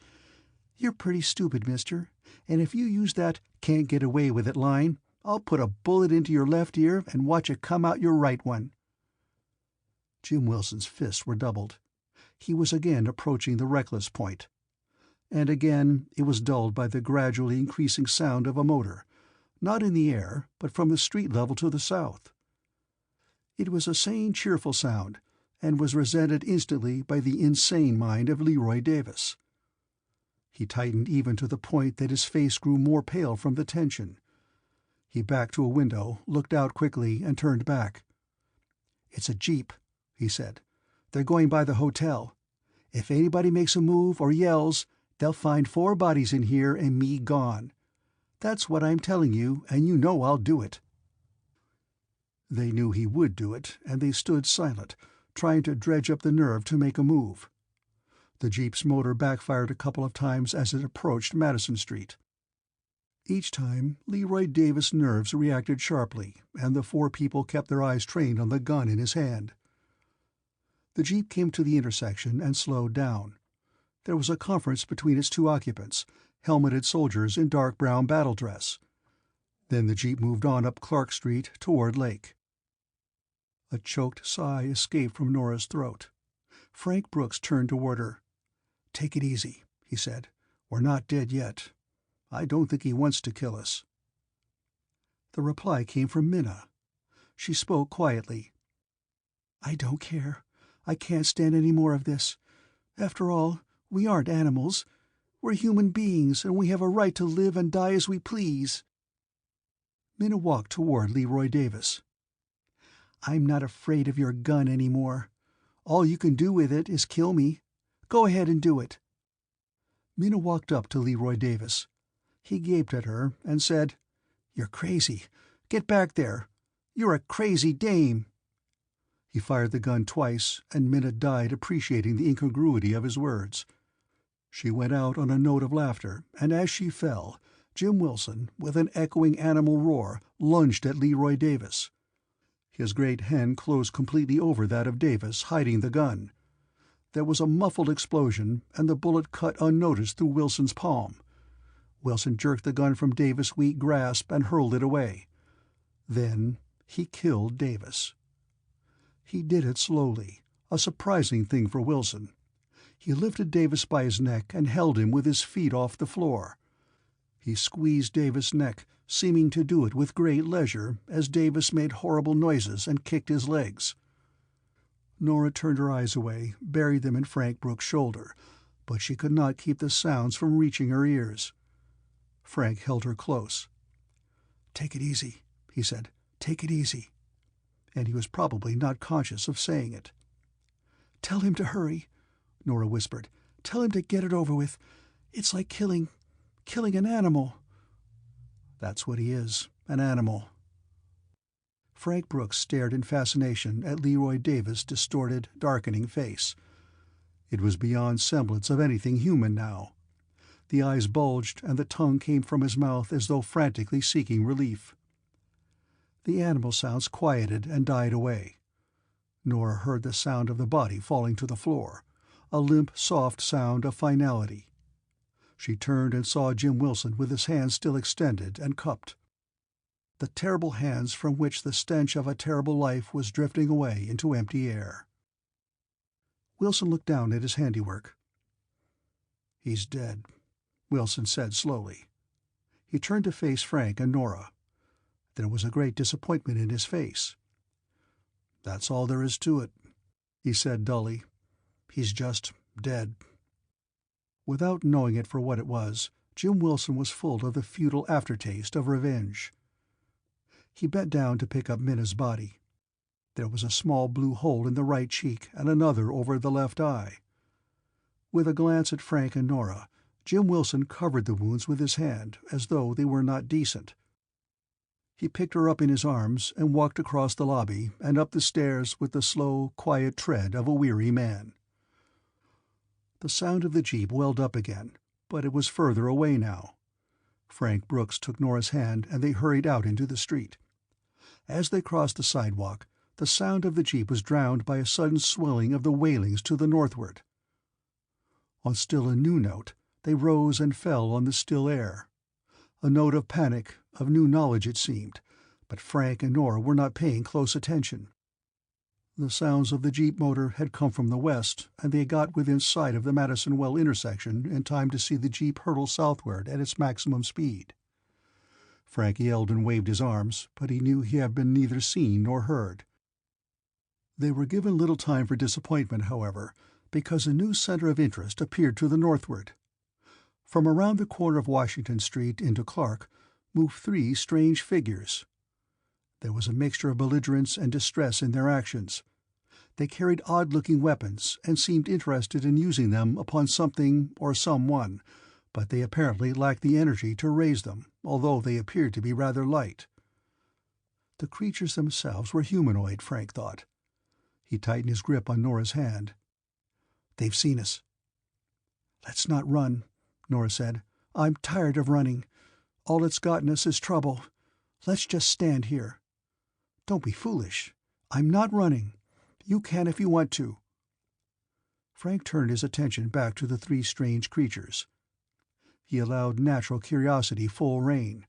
You're pretty stupid, mister, and if you use that 'can't get away with it' line, I'll put a bullet into your left ear and watch it come out your right one." Jim Wilson's fists were doubled. He was again approaching the reckless point. And again it was dulled by the gradually increasing sound of a motor, not in the air, but from the street level to the south. It was a sane, cheerful sound, and was resented instantly by the insane mind of Leroy Davis. He tightened even to the point that his face grew more pale from the tension. He backed to a window, looked out quickly, and turned back. "It's a jeep," he said. "They're going by the hotel. If anybody makes a move or yells, they'll find 4 bodies in here and me gone. That's what I'm telling you, and you know I'll do it." They knew he would do it, and they stood silent, trying to dredge up the nerve to make a move. The jeep's motor backfired a couple of times as it approached Madison Street. Each time, Leroy Davis' nerves reacted sharply, and the 4 people kept their eyes trained on the gun in his hand. The jeep came to the intersection and slowed down. There was a conference between its two occupants, helmeted soldiers in dark brown battle dress. Then the jeep moved on up Clark Street toward Lake. A choked sigh escaped from Nora's throat. Frank Brooks turned toward her. "Take it easy," he said. "We're not dead yet. I don't think he wants to kill us." The reply came from Minna. She spoke quietly. "I don't care. I can't stand any more of this. After all, we aren't animals. We're human beings, and we have a right to live and die as we please." Minna walked toward Leroy Davis. "I'm not afraid of your gun anymore. All you can do with it is kill me. Go ahead and do it." Minna walked up to Leroy Davis. He gaped at her and said, "You're crazy. Get back there. You're a crazy dame." He fired the gun twice, and Minna died appreciating the incongruity of his words. She went out on a note of laughter, and as she fell, Jim Wilson, with an echoing animal roar, lunged at Leroy Davis. His great hand closed completely over that of Davis, hiding the gun. There was a muffled explosion, and the bullet cut unnoticed through Wilson's palm. Wilson jerked the gun from Davis' weak grasp and hurled it away. Then he killed Davis. He did it slowly, a surprising thing for Wilson. He lifted Davis by his neck and held him with his feet off the floor. He squeezed Davis' neck, seeming to do it with great leisure as Davis made horrible noises and kicked his legs. Nora turned her eyes away, buried them in Frank Brooks' shoulder, but she could not keep the sounds from reaching her ears. Frank held her close. "Take it easy," he said. "Take it easy." And he was probably not conscious of saying it. "Tell him to hurry," Nora whispered. "Tell him to get it over with. It's like killing an animal." "That's what he is, an animal." Frank Brooks stared in fascination at Leroy Davis' distorted, darkening face. It was beyond semblance of anything human now. The eyes bulged, and the tongue came from his mouth as though frantically seeking relief. The animal sounds quieted and died away. Nora heard the sound of the body falling to the floor, a limp, soft sound of finality. She turned and saw Jim Wilson with his hands still extended and cupped. The terrible hands from which the stench of a terrible life was drifting away into empty air. Wilson looked down at his handiwork. "He's dead," Wilson said slowly. He turned to face Frank and Nora. There was a great disappointment in his face. "That's all there is to it," he said dully. "He's just dead." Without knowing it for what it was, Jim Wilson was full of the futile aftertaste of revenge. He bent down to pick up Minna's body. There was a small blue hole in the right cheek and another over the left eye. With a glance at Frank and Nora, Jim Wilson covered the wounds with his hand, as though they were not decent. He picked her up in his arms and walked across the lobby and up the stairs with the slow, quiet tread of a weary man. The sound of the jeep welled up again, but it was further away now. Frank Brooks took Nora's hand and they hurried out into the street. As they crossed the sidewalk, the sound of the jeep was drowned by a sudden swelling of the wailings to the northward. On still a new note, they rose and fell on the still air. A note of panic, of new knowledge it seemed, but Frank and Nora were not paying close attention. The sounds of the jeep motor had come from the west, and they got within sight of the Madison Well intersection in time to see the jeep hurtle southward at its maximum speed. Frank yelled and waved his arms, but he knew he had been neither seen nor heard. They were given little time for disappointment, however, because a new center of interest appeared to the northward. From around the corner of Washington Street into Clark moved three strange figures. There was a mixture of belligerence and distress in their actions. They carried odd-looking weapons and seemed interested in using them upon something or someone, but they apparently lacked the energy to raise them, although they appeared to be rather light. The creatures themselves were humanoid, Frank thought. He tightened his grip on Nora's hand. "They've seen us." "Let's not run," Nora said. "I'm tired of running. All it's gotten us is trouble. Let's just stand here." "Don't be foolish. I'm not running. You can if you want to." Frank turned his attention back to the three strange creatures. He allowed natural curiosity full rein.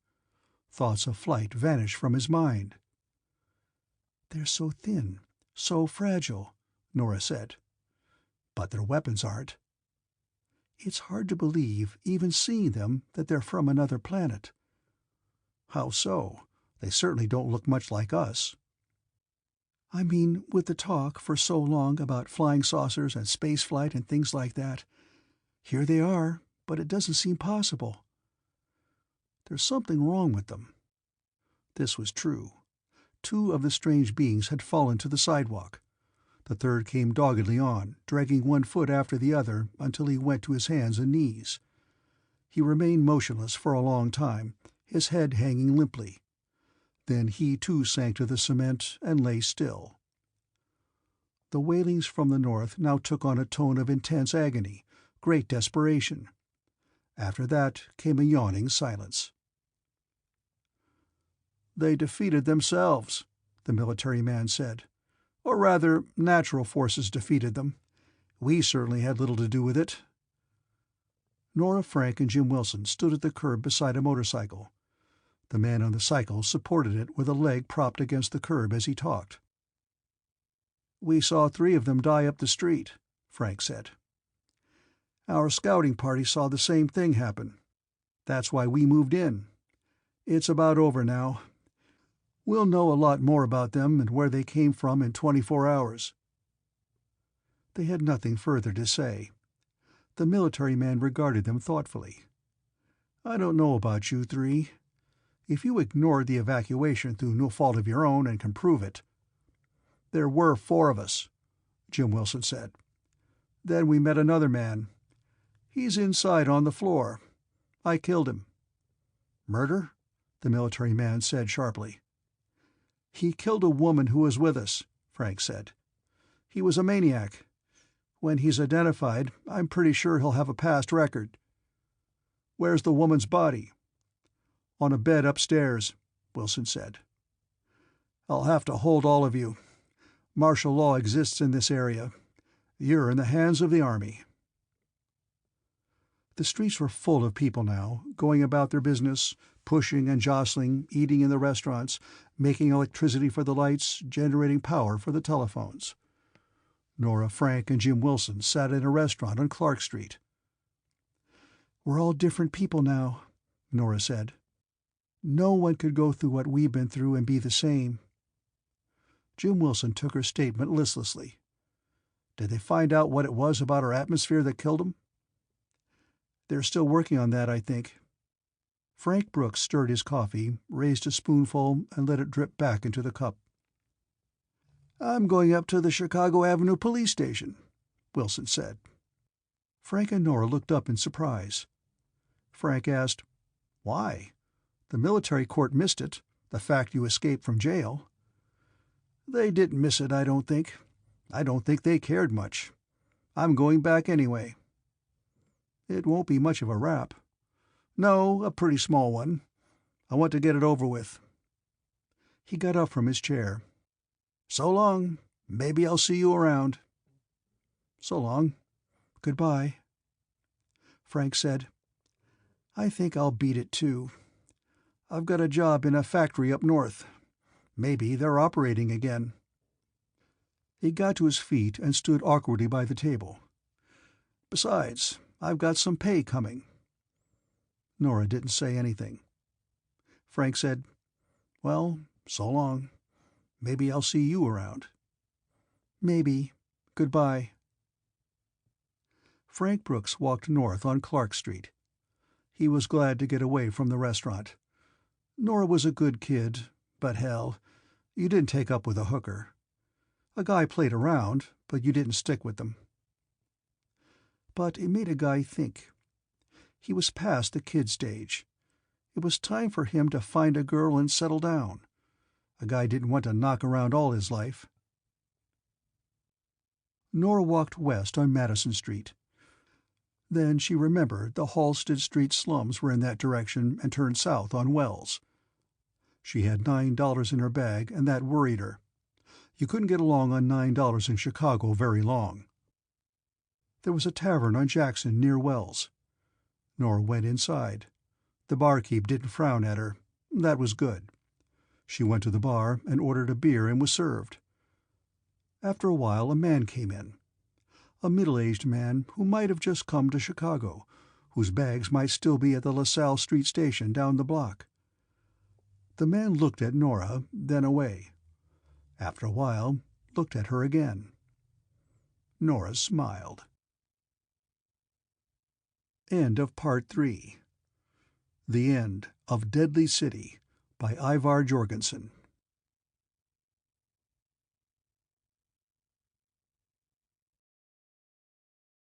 Thoughts of flight vanished from his mind. "They're so thin, so fragile," Nora said. "But their weapons aren't. It's hard to believe, even seeing them, that they're from another planet." "How so? They certainly don't look much like us." "I mean, with the talk for so long about flying saucers and spaceflight and things like that, here they are, but it doesn't seem possible. There's something wrong with them." This was true. Two of the strange beings had fallen to the sidewalk. The third came doggedly on, dragging one foot after the other until he went to his hands and knees. He remained motionless for a long time, his head hanging limply. Then he too sank to the cement and lay still. The wailings from the north now took on a tone of intense agony, great desperation. After that came a yawning silence. "They defeated themselves," the military man said. "Or rather, natural forces defeated them. We certainly had little to do with it." Nora, Frank, and Jim Wilson stood at the curb beside a motorcycle. The man on the cycle supported it with a leg propped against the curb as he talked. "We saw 3 of them die up the street," Frank said. "Our scouting party saw the same thing happen. That's why we moved in. It's about over now. We'll know a lot more about them and where they came from in 24 hours. They had nothing further to say. The military man regarded them thoughtfully. "I don't know about you 3. If you ignored the evacuation through no fault of your own and can prove it—" "There were 4 of us," Jim Wilson said. "Then we met another man. He's inside on the floor. I killed him." "Murder?" the military man said sharply. "He killed a woman who was with us," Frank said. "He was a maniac. When he's identified, I'm pretty sure he'll have a past record." "Where's the woman's body?" "On a bed upstairs," Wilson said. "I'll have to hold all of you. Martial law exists in this area. You're in the hands of the army." The streets were full of people now, going about their business, pushing and jostling, eating in the restaurants, making electricity for the lights, generating power for the telephones. Nora, Frank, and Jim Wilson sat in a restaurant on Clark Street. "We're all different people now," Nora said. "No one could go through what we've been through and be the same." Jim Wilson took her statement listlessly. "Did they find out what it was about our atmosphere that killed them?" "They're still working on that, I think." Frank Brooks stirred his coffee, raised a spoonful, and let it drip back into the cup. "I'm going up to the Chicago Avenue police station," Wilson said. Frank and Nora looked up in surprise. Frank asked, "Why? The military court missed it, the fact you escaped from jail." "They didn't miss it, I don't think. I don't think they cared much. I'm going back anyway." "It won't be much of a rap." "No, a pretty small one. I want to get it over with." He got up from his chair. "So long. Maybe I'll see you around." "So long. Goodbye." Frank said, "I think I'll beat it, too. I've got a job in a factory up north. Maybe they're operating again." He got to his feet and stood awkwardly by the table. "Besides, I've got some pay coming." Nora didn't say anything. Frank said, "Well, so long. Maybe I'll see you around." "Maybe. Goodbye." Frank Brooks walked north on Clark Street. He was glad to get away from the restaurant. Nora was a good kid, but hell, you didn't take up with a hooker. A guy played around, but you didn't stick with them. But it made a guy think. He was past the kid stage. It was time for him to find a girl and settle down. A guy didn't want to knock around all his life. Nora walked west on Madison Street. Then she remembered the Halsted Street slums were in that direction and turned south on Wells. She had $9 in her bag, and that worried her. You couldn't get along on $9 in Chicago very long. There was a tavern on Jackson near Wells. Nora went inside. The barkeep didn't frown at her. That was good. She went to the bar and ordered a beer and was served. After a while a man came in. A middle-aged man who might have just come to Chicago, whose bags might still be at the LaSalle Street station down the block. The man looked at Nora, then away. After a while, looked at her again. Nora smiled. End of Part 3. The End of Deadly City by Ivar Jorgensen.